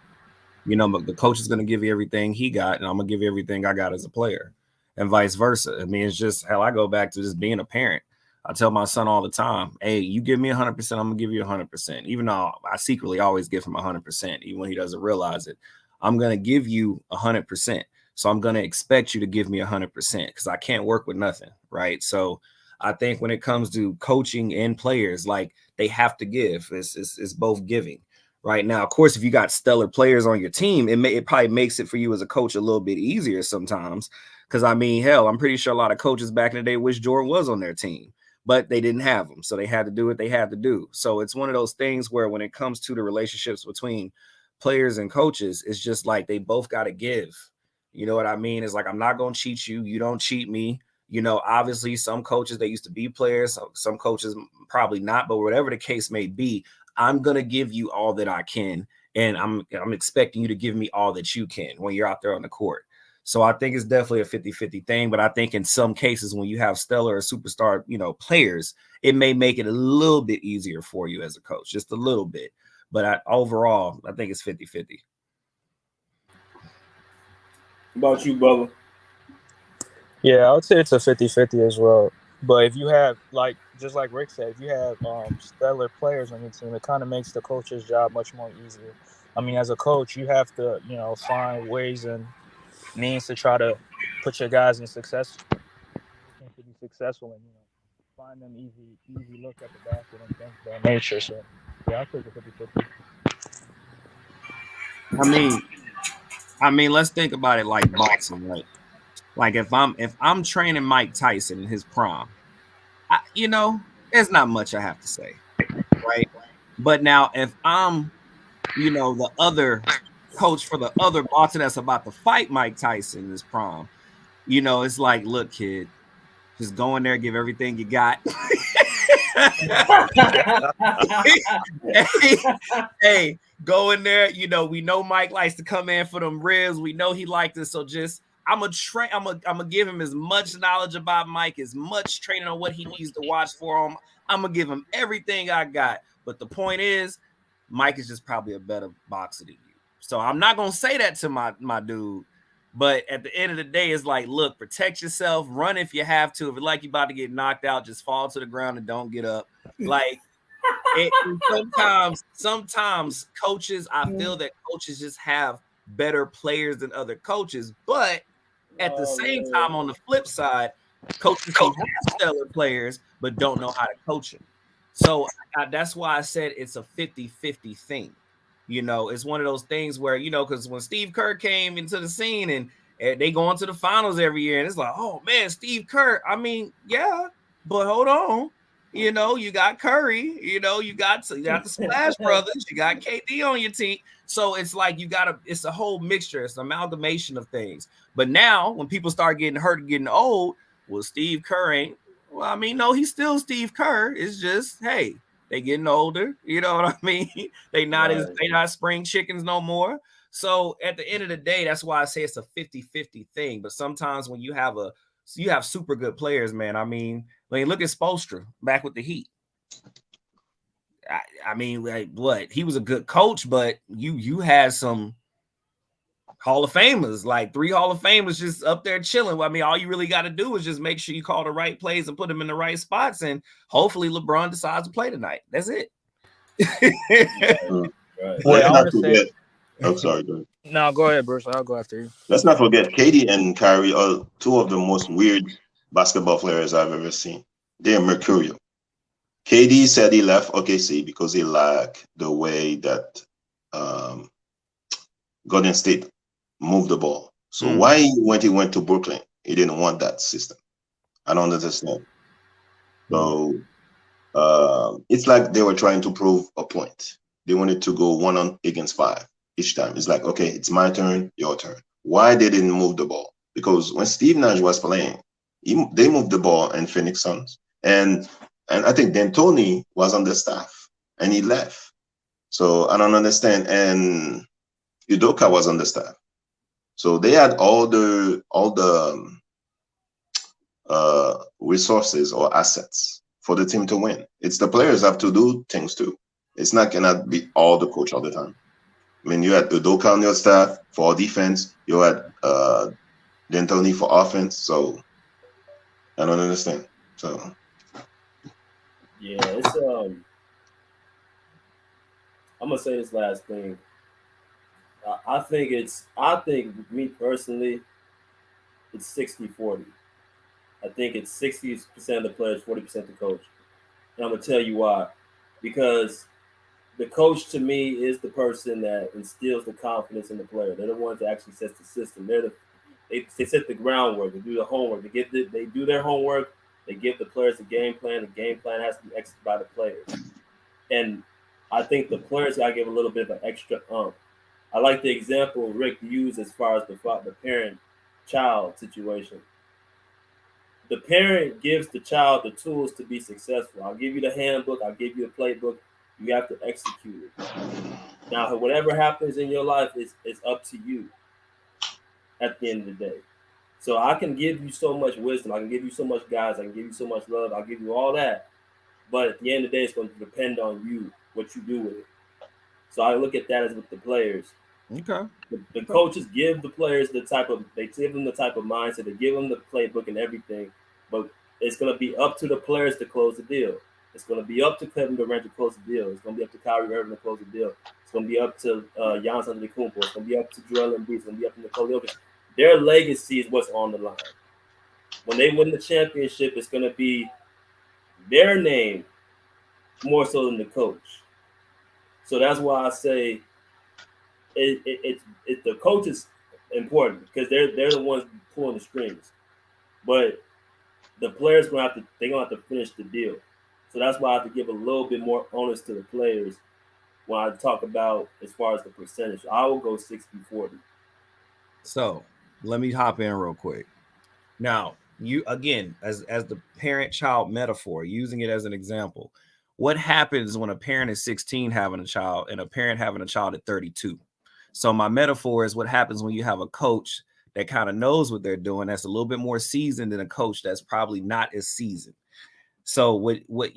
But the coach is going to give you everything he got, and I'm going to give you everything I got as a player, and vice versa. I mean, it's just hell. I go back to just being a parent. I tell my son all the time, hey, you give me 100%, I'm going to give you 100%. Even though I secretly always give him 100%, even when he doesn't realize it. I'm going to give you 100%. So I'm going to expect you to give me 100% because I can't work with nothing, right? So I think when it comes to coaching and players, like they have to give. It's both giving. Right now, of course, if you got stellar players on your team, it probably makes it for you as a coach a little bit easier sometimes. Because I mean, hell, I'm pretty sure a lot of coaches back in the day wish Jordan was on their team, but they didn't have him, so they had to do what they had to do. So it's one of those things where when it comes to the relationships between players and coaches, it's just like they both got to give. You know what I mean? It's like I'm not going to cheat you. You don't cheat me. Obviously, some coaches they used to be players. Some coaches probably not, but whatever the case may be. I'm going to give you all that I can, and I'm expecting you to give me all that you can when you're out there on the court. So I think it's definitely a 50-50 thing, but I think in some cases when you have stellar or superstar, players, it may make it a little bit easier for you as a coach, just a little bit. But overall, I think it's 50-50. About you, Bubba? Yeah, I would say it's a 50-50 as well. But if you have, just like Rick said, if you have stellar players on your team, it kind of makes the coach's job much more easier. I mean, as a coach, you have to, find ways and means to try to put your guys in success to be successful and, find them easy look at the basket and things of that nature. So, yeah, I'll take a 50-50. I mean, let's think about it like boxing, right? Like if I'm training Mike Tyson in his prime, there's not much I have to say, right? But now if I'm, the other coach for the other boxer that's about to fight Mike Tyson in his prime, it's like, look, kid, just go in there, give everything you got. hey, go in there. We know Mike likes to come in for them ribs. We know he liked it, so just. I'm gonna give him as much knowledge about Mike, as much training on what he needs to watch for him. I'm gonna give him everything I got. But the point is, Mike is just probably a better boxer than you. So I'm not gonna say that to my dude. But at the end of the day, it's like, look, protect yourself, run if you have to. If it's like you're about to get knocked out, just fall to the ground and don't get up. Like, sometimes coaches, I feel that coaches just have better players than other coaches. But at the same time, on the flip side, coaches can have stellar players, but don't know how to coach them. So that's why I said it's a 50-50 thing. You know, it's one of those things where, you know, because when Steve Kerr came into the scene and they go into the finals every year, and it's like, oh man, Steve Kerr. I mean, yeah, but hold on. You know, you got Curry, you know, you got the Splash Brothers, you got KD on your team. So it's like it's a whole mixture, it's an amalgamation of things. But now when people start getting hurt and getting old, well, Steve Kerr ain't. Well, I mean, no, he's still Steve Kerr. It's just, hey, they getting older. You know what I mean? They not spring chickens no more. So at the end of the day, that's why I say it's a 50-50 thing. But sometimes when you have super good players, man. I mean, look at Spoelstra back with the Heat. I mean, like, what? He was a good coach, but you had some Hall of Famers, like 3 Hall of Famers just up there chilling. I mean, all you really got to do is just make sure you call the right plays and put them in the right spots, and hopefully LeBron decides to play tonight. That's it. Right. Let's not forget. I'm sorry, go ahead. No, go ahead, Bruce. I'll go after you. Let's not forget, KD and Kyrie are 2 of the most weird basketball players I've ever seen. They're mercurial. KD said he left OKC because he liked the way that Golden State moved the ball. So why, when he went to Brooklyn, he didn't want that system? I don't understand. So it's like they were trying to prove a point. They wanted to go 1 against 5 each time. It's like, okay, it's my turn, your turn. Why they didn't move the ball? Because when Steve Nash was playing, they moved the ball in Phoenix Suns. And I think D'Antoni was on the staff and he left. So I don't understand. And Udoka was on the staff. So they had all the resources or assets for the team to win. It's the players have to do things too. It's not gonna be all the coach all the time. I mean, you had Udoka on your staff for defense. You had D'Antoni for offense. So I don't understand. So yeah, it's I'm gonna say this last thing. I think me personally, it's 60-40. I think it's 60% of the players, 40% the coach. And I'm gonna tell you why. Because the coach to me is the person that instills the confidence in the player. They're the ones that actually sets the system. They set the groundwork. They do the homework. They do their homework. They give the players the game plan. The game plan has to be executed by the players. And I think the players gotta give a little bit of an extra I like the example Rick used as far as the parent-child situation. The parent gives the child the tools to be successful. I'll give you the handbook. I'll give you a playbook. You have to execute it. Now, whatever happens in your life is up to you at the end of the day. So I can give you so much wisdom. I can give you so much guidance. I can give you so much love. I'll give you all that. But at the end of the day, it's going to depend on you, what you do with it. So I look at that as with the players. Okay. The coaches give the players they give them the type of mindset, they give them the playbook and everything, but it's going to be up to the players to close the deal. It's going to be up to Kevin Durant to close the deal. It's going to be up to Kyrie Irving to close the deal. It's going to be up to Giannis Antetokounmpo. It's going to be up to Joel Embiid. It's going to be up to Nikola Jokic. Their legacy is what's on the line. When they win the championship, it's going to be their name more so than the coach. So that's why I say the coach is important because they're the ones pulling the strings, but the players they're gonna have to finish the deal. So that's why I have to give a little bit more onus to the players when I talk about as far as the percentage. I will go 60-40. So let me hop in real quick. Now, you again, as the parent-child metaphor, using it as an example, what happens when a parent is 16 having a child and a parent having a child at 32? So my metaphor is what happens when you have a coach that kind of knows what they're doing, that's a little bit more seasoned than a coach that's probably not as seasoned. So what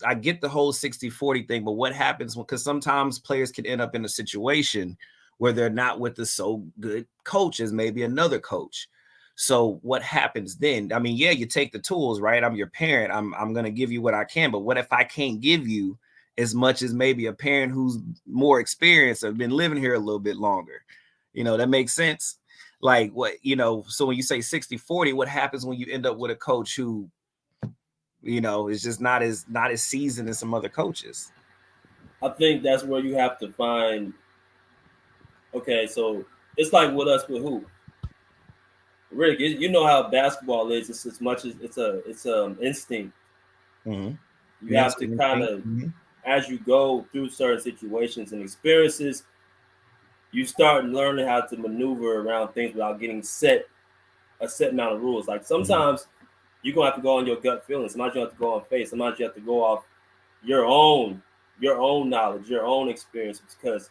I get the whole 60-40 thing, but what happens because sometimes players can end up in a situation where they're not with the so good coach as maybe another coach. So what happens then? I mean, yeah, you take the tools, right? I'm your parent. I'm going to give you what I can, but what if I can't give you as much as maybe a parent who's more experienced or been living here a little bit longer? That makes sense. Like what, so when you say 60-40, what happens when you end up with a coach who, is just not as seasoned as some other coaches? I think that's where you have to find. Okay, so it's like with us with who, Rick. You know how basketball is. It's as much as it's instinct. Mm-hmm. You have to kind of, as you go through certain situations and experiences, you start learning how to maneuver around things without getting a set amount of rules. Like sometimes you're gonna have to go on your gut feelings. Sometimes you have to go on faith. Sometimes you have to go off your own knowledge, your own experience, because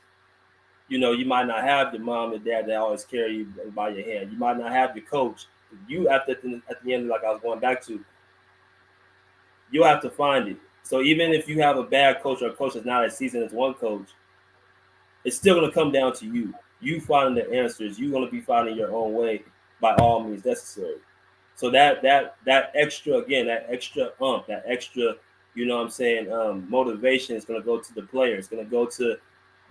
you might not have the mom and dad that always carry you by your hand. You might not have your coach. You at the end, like I was going back to, you have to find it. So even if you have a bad coach or a coach that's not as seasoned as one coach, it's still going to come down to you. You finding the answers. You're going to be finding your own way by all means necessary. So that extra, again, that extra that extra, motivation is going to go to the players. It's going to go to,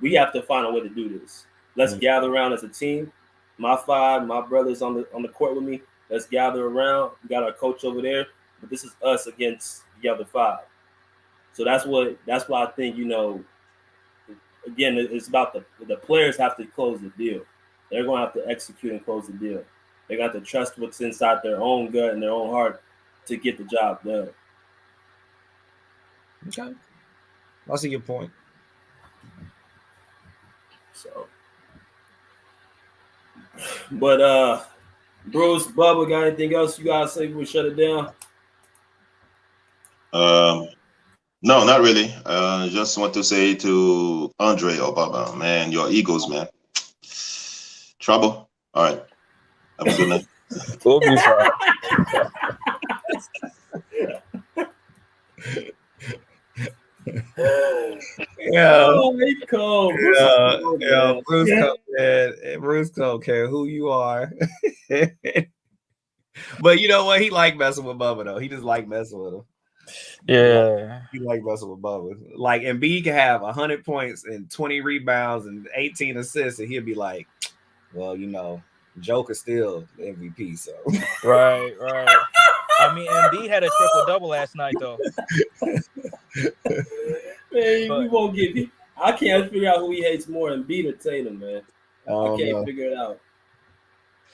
we have to find a way to do this. Let's gather around as a team. My brothers on the court with me. Let's gather around. We got our coach over there, but this is us against the other 5. So that's why I think, again, it's about the players have to close the deal. They're going to have to execute and close the deal. They got to trust what's inside their own gut and their own heart to get the job done. Okay, I see your point. So, but Bruce, Bubba, got anything else you guys say we shut it down? No, not really. Just want to say to Andre Obama, man, your egos, man. Trouble. All right. Have a good night. We'll be fine. Bruce Cole, Bruce Cole care who you are. But you know what? He like messing with Bubba though. He just like messing with him. Yeah, he like messing with Bubba. Like, and B can have 100 points and 20 rebounds and 18 assists, and he'll be like, "Well, Joker's still the MVP." So right. I mean, Embiid had a triple double last night though. Man, we won't get. I can't figure out who he hates more, Embiid or Tatum, man. I can't figure it out.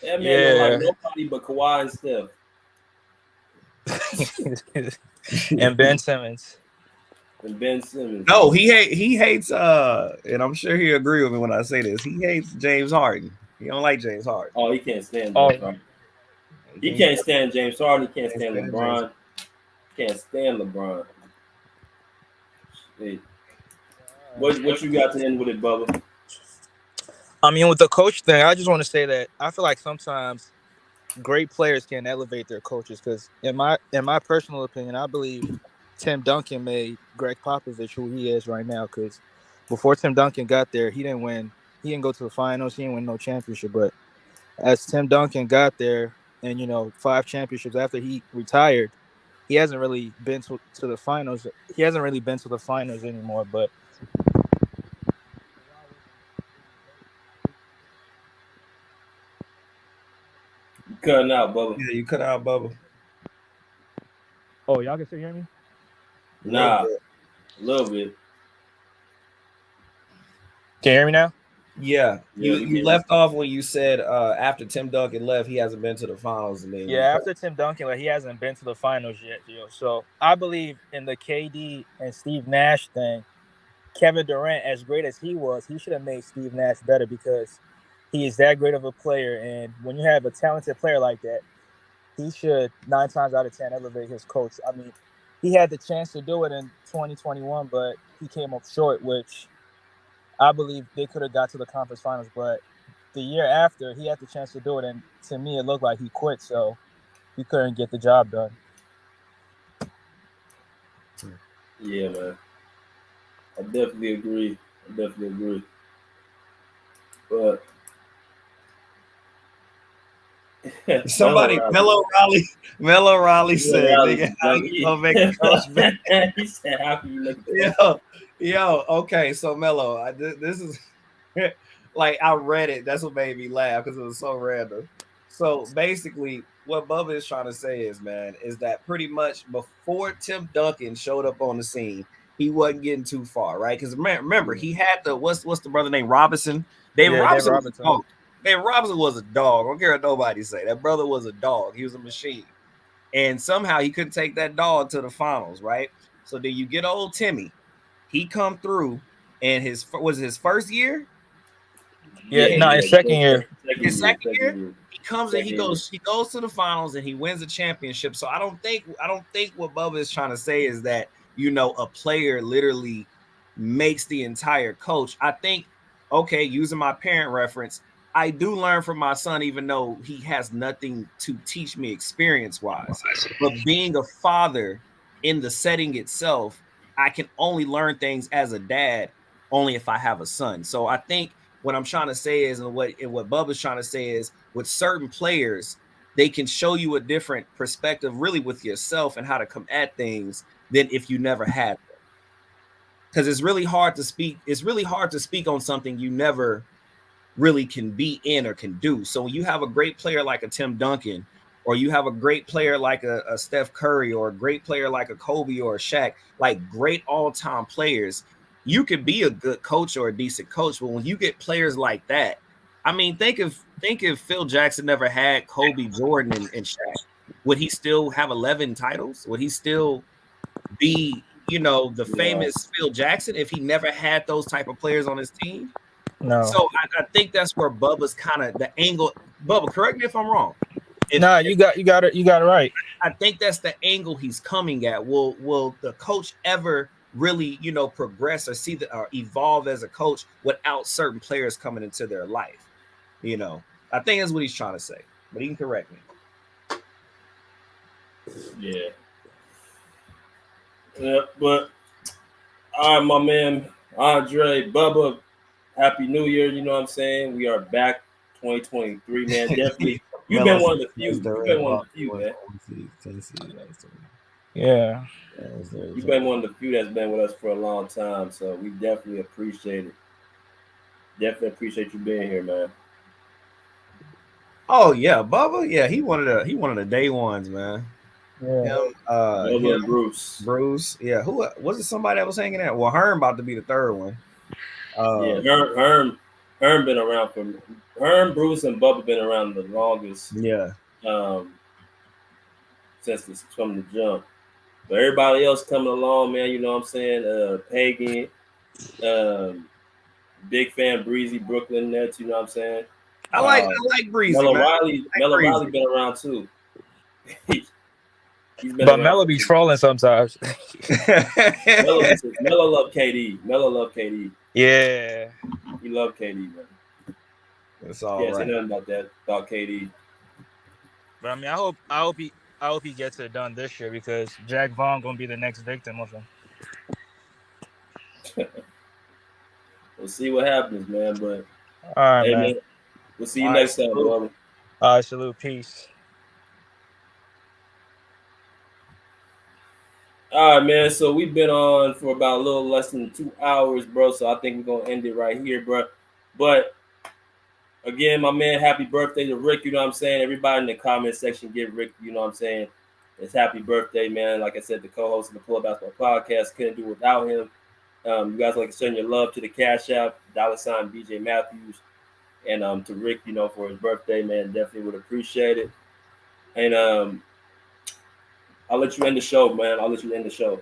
That man don't like nobody but Kawhi and Steph. And Ben Simmons. No, he hates and I'm sure he'll agree with me when I say this. He hates James Harden. He don't like James Harden. Oh, he can't stand James Harden. He can't stand James Harden. He can't stand LeBron. Can't stand LeBron. Hey. What you got to end with it, Bubba? I mean, with the coach thing, I just want to say that I feel like sometimes great players can elevate their coaches, because in my personal opinion, I believe Tim Duncan made Greg Popovich who he is right now, because before Tim Duncan got there, he didn't win. He didn't go to the finals. He didn't win no championship. But as Tim Duncan got there and, 5 championships after he retired, he hasn't really been to the finals. He hasn't really been to the finals anymore. But you cutting out, Bubba. Yeah, you cut out, Bubba. Oh, y'all can still hear me? Nah, a little bit. Can you hear me now? Yeah, you left off when you said after Tim Duncan left, he hasn't been to the finals. And then after Tim Duncan left, he hasn't been to the finals yet, So I believe in the KD and Steve Nash thing. Kevin Durant, as great as he was, he should have made Steve Nash better, because he is that great of a player. And when you have a talented player like that, he should 9 times out of 10 elevate his coach. I mean, he had the chance to do it in 2021, but he came up short, which I believe they could have got to the conference finals. But the year after, he had the chance to do it, and to me, it looked like he quit, so he couldn't get the job done. Yeah, man. I definitely agree. But Somebody, Mellow Raleigh said, "Nigga, how you Dougie. gonna make a coach mad?" He said, "How can you make a coach?" Yo, okay, so Mellow, this is like I read it. That's what made me laugh because it was so random. So basically, what Bubba is trying to say is, man, is that pretty much before Tim Duncan showed up on the scene, he wasn't getting too far, right? Because remember, he had the what's the brother named Robinson? David Yeah, Dave Robinson was a Robinson. dog. David Robinson was a dog. I don't care what nobody say. That brother was a dog. He was a machine. And somehow he couldn't take that dog to the finals, right? So then you get old Timmy. He come through, and was it his first year? Yeah, no, his second year. His second year, he comes and he goes to the finals and he wins the championship. So I don't think what Bubba is trying to say is that, you know, a player literally makes the entire coach. I think, okay, using my parent reference, I do learn from my son, even though he has nothing to teach me experience-wise. But being a father in the setting itself, I can only learn things as a dad only if I have a son. So I think what I'm trying to say is, and what Bubba's trying to say is, with certain players, they can show you a different perspective, really, with yourself and how to come at things than if you never had them. Because it's really hard to speak. It's really hard to speak on something you never really can be in or can do. So when you have a great player like a Tim Duncan, or you have a great player like a Steph Curry, or a great player like a Kobe or a Shaq, like great all-time players, you could be a good coach or a decent coach. But when you get players like that, I mean, think if Phil Jackson never had Kobe, Jordan, and Shaq, would he still have 11 titles? Would he still be, you know, the famous Phil Jackson if he never had those type of players on his team? No. So I think that's where Bubba's kind of the angle. Bubba, correct me if I'm wrong. You got it right. I think that's the angle he's coming at. Will the coach ever really, you know, progress or or evolve as a coach without certain players coming into their life? You know, I think that's what he's trying to say. But he can correct me. Yeah. Yeah, but all right, my man Andre, Bubba, Happy New Year. You know what I'm saying? We are back 2023, man. Definitely. You've been one of the few. You've been one of the few, man. Yeah. You've been one of the few that's been with us for a long time. So we definitely appreciate it. Definitely appreciate you being here, man. Oh yeah, Bubba. Yeah, he one of the day ones, man. Yeah. Him, Bruce. Yeah. Who was it? Somebody that was hanging out? Well, Herm about to be the third one. Yeah, Herm been around Herm, Bruce, and Bubba been around the longest. Yeah. Since from the jump. But everybody else coming along, man, you know what I'm saying? Pagan, big fan, Breezy, Brooklyn Nets, you know what I'm saying? I like Breezy. Mellow man. Riley been around too. He's been but Mello be trolling sometimes. Mello love KD. Mello love KD. Yeah. He love KD, man. That's all right. Say nothing about that, about KD. But I mean, I hope he gets it done this year because Jack Vaughn gonna be the next victim of him. We'll see what happens, man. But all right, hey, man. We'll see you next time, brother. All right, salute, peace. All right, man. So we've been on for about a little less than 2 hours, bro. So I think we're gonna end it right here, bro. But again, my man, happy birthday to Rick. You know what I'm saying? Everybody in the comment section, give Rick, you know what I'm saying? It's happy birthday, man. Like I said, the co-host of the Pull Up Basketball Podcast, couldn't do without him. You guys like to send your love to the Cash App, $ BJ Matthews, and to Rick, you know, for his birthday, man. Definitely would appreciate it. And I'll let you end the show, man. I'll let you end the show.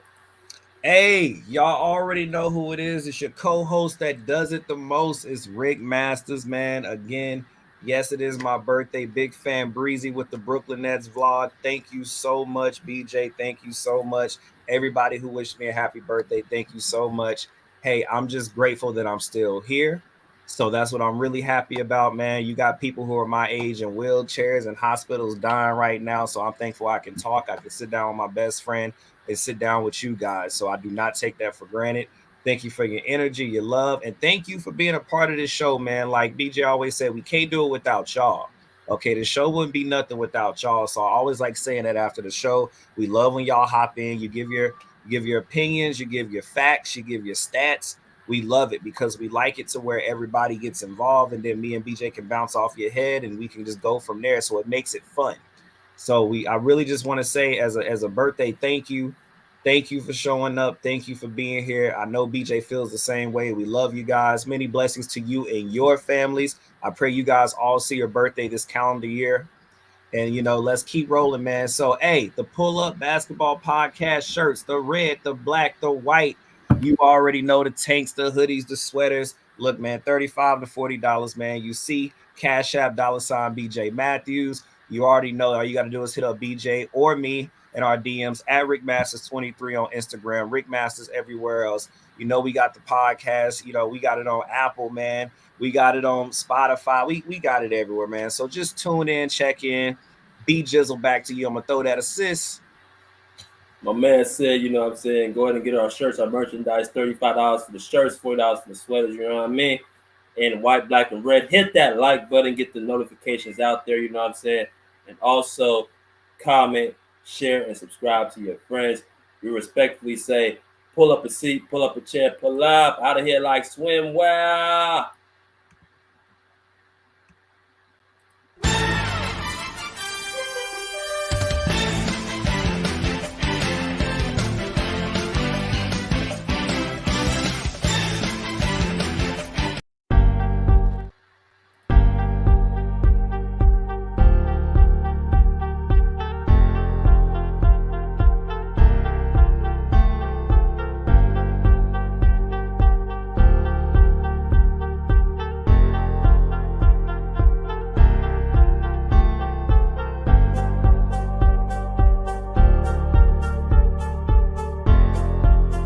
Hey, y'all already know who it is. It's your co-host that does it the most. It's Rick Masters, man. Again, yes, it is my birthday. Big fan Breezy with the Brooklyn Nets vlog. Thank you so much, BJ. Thank you so much. Everybody who wished me a happy birthday, thank you so much. Hey, I'm just grateful that I'm still here. So that's what I'm really happy about, man. You got people who are my age in wheelchairs and hospitals dying right now. So I'm thankful I can talk. I can sit down with my best friend and sit down with you guys. So I do not take that for granted. Thank you for your energy, your love, and thank you for being a part of this show, man. Like BJ always said, we can't do it without y'all. Okay, the show wouldn't be nothing without y'all. So I always like saying that after the show. We love when y'all hop in. You give your opinions, you give your facts, you give your stats. We love it because we like it to where everybody gets involved, and then me and BJ can bounce off your head, and we can just go from there. So it makes it fun. So I really just want to say as a birthday, thank you. Thank you for showing up. Thank you for being here. I know BJ feels the same way. We love you guys. Many blessings to you and your families. I pray you guys all see your birthday this calendar year. And, let's keep rolling, man. So, hey, the Pull Up Basketball Podcast shirts, the red, the black, the white. You already know the tanks, the hoodies, the sweaters. Look, man, $35 to $40, man. You see Cash App, $ BJ Matthews. You already know. All you got to do is hit up BJ or me in our DMs at Rick Masters 23 on Instagram, Rick Masters everywhere else. We got the podcast. We got it on Apple, man. We got it on Spotify. We got it everywhere, man. So just tune in, check in. B Jizzle, back to you. I'm gonna throw that assist. My man said, you know what I'm saying, go ahead and get our shirts, our merchandise, $35 for the shirts, $40 for the sweaters, you know what I mean? And white, black, and red. Hit that like button, get the notifications out there, you know what I'm saying? And also comment, share, and subscribe to your friends. We respectfully say, pull up a seat, pull up a chair, pull up, out of here like swim well.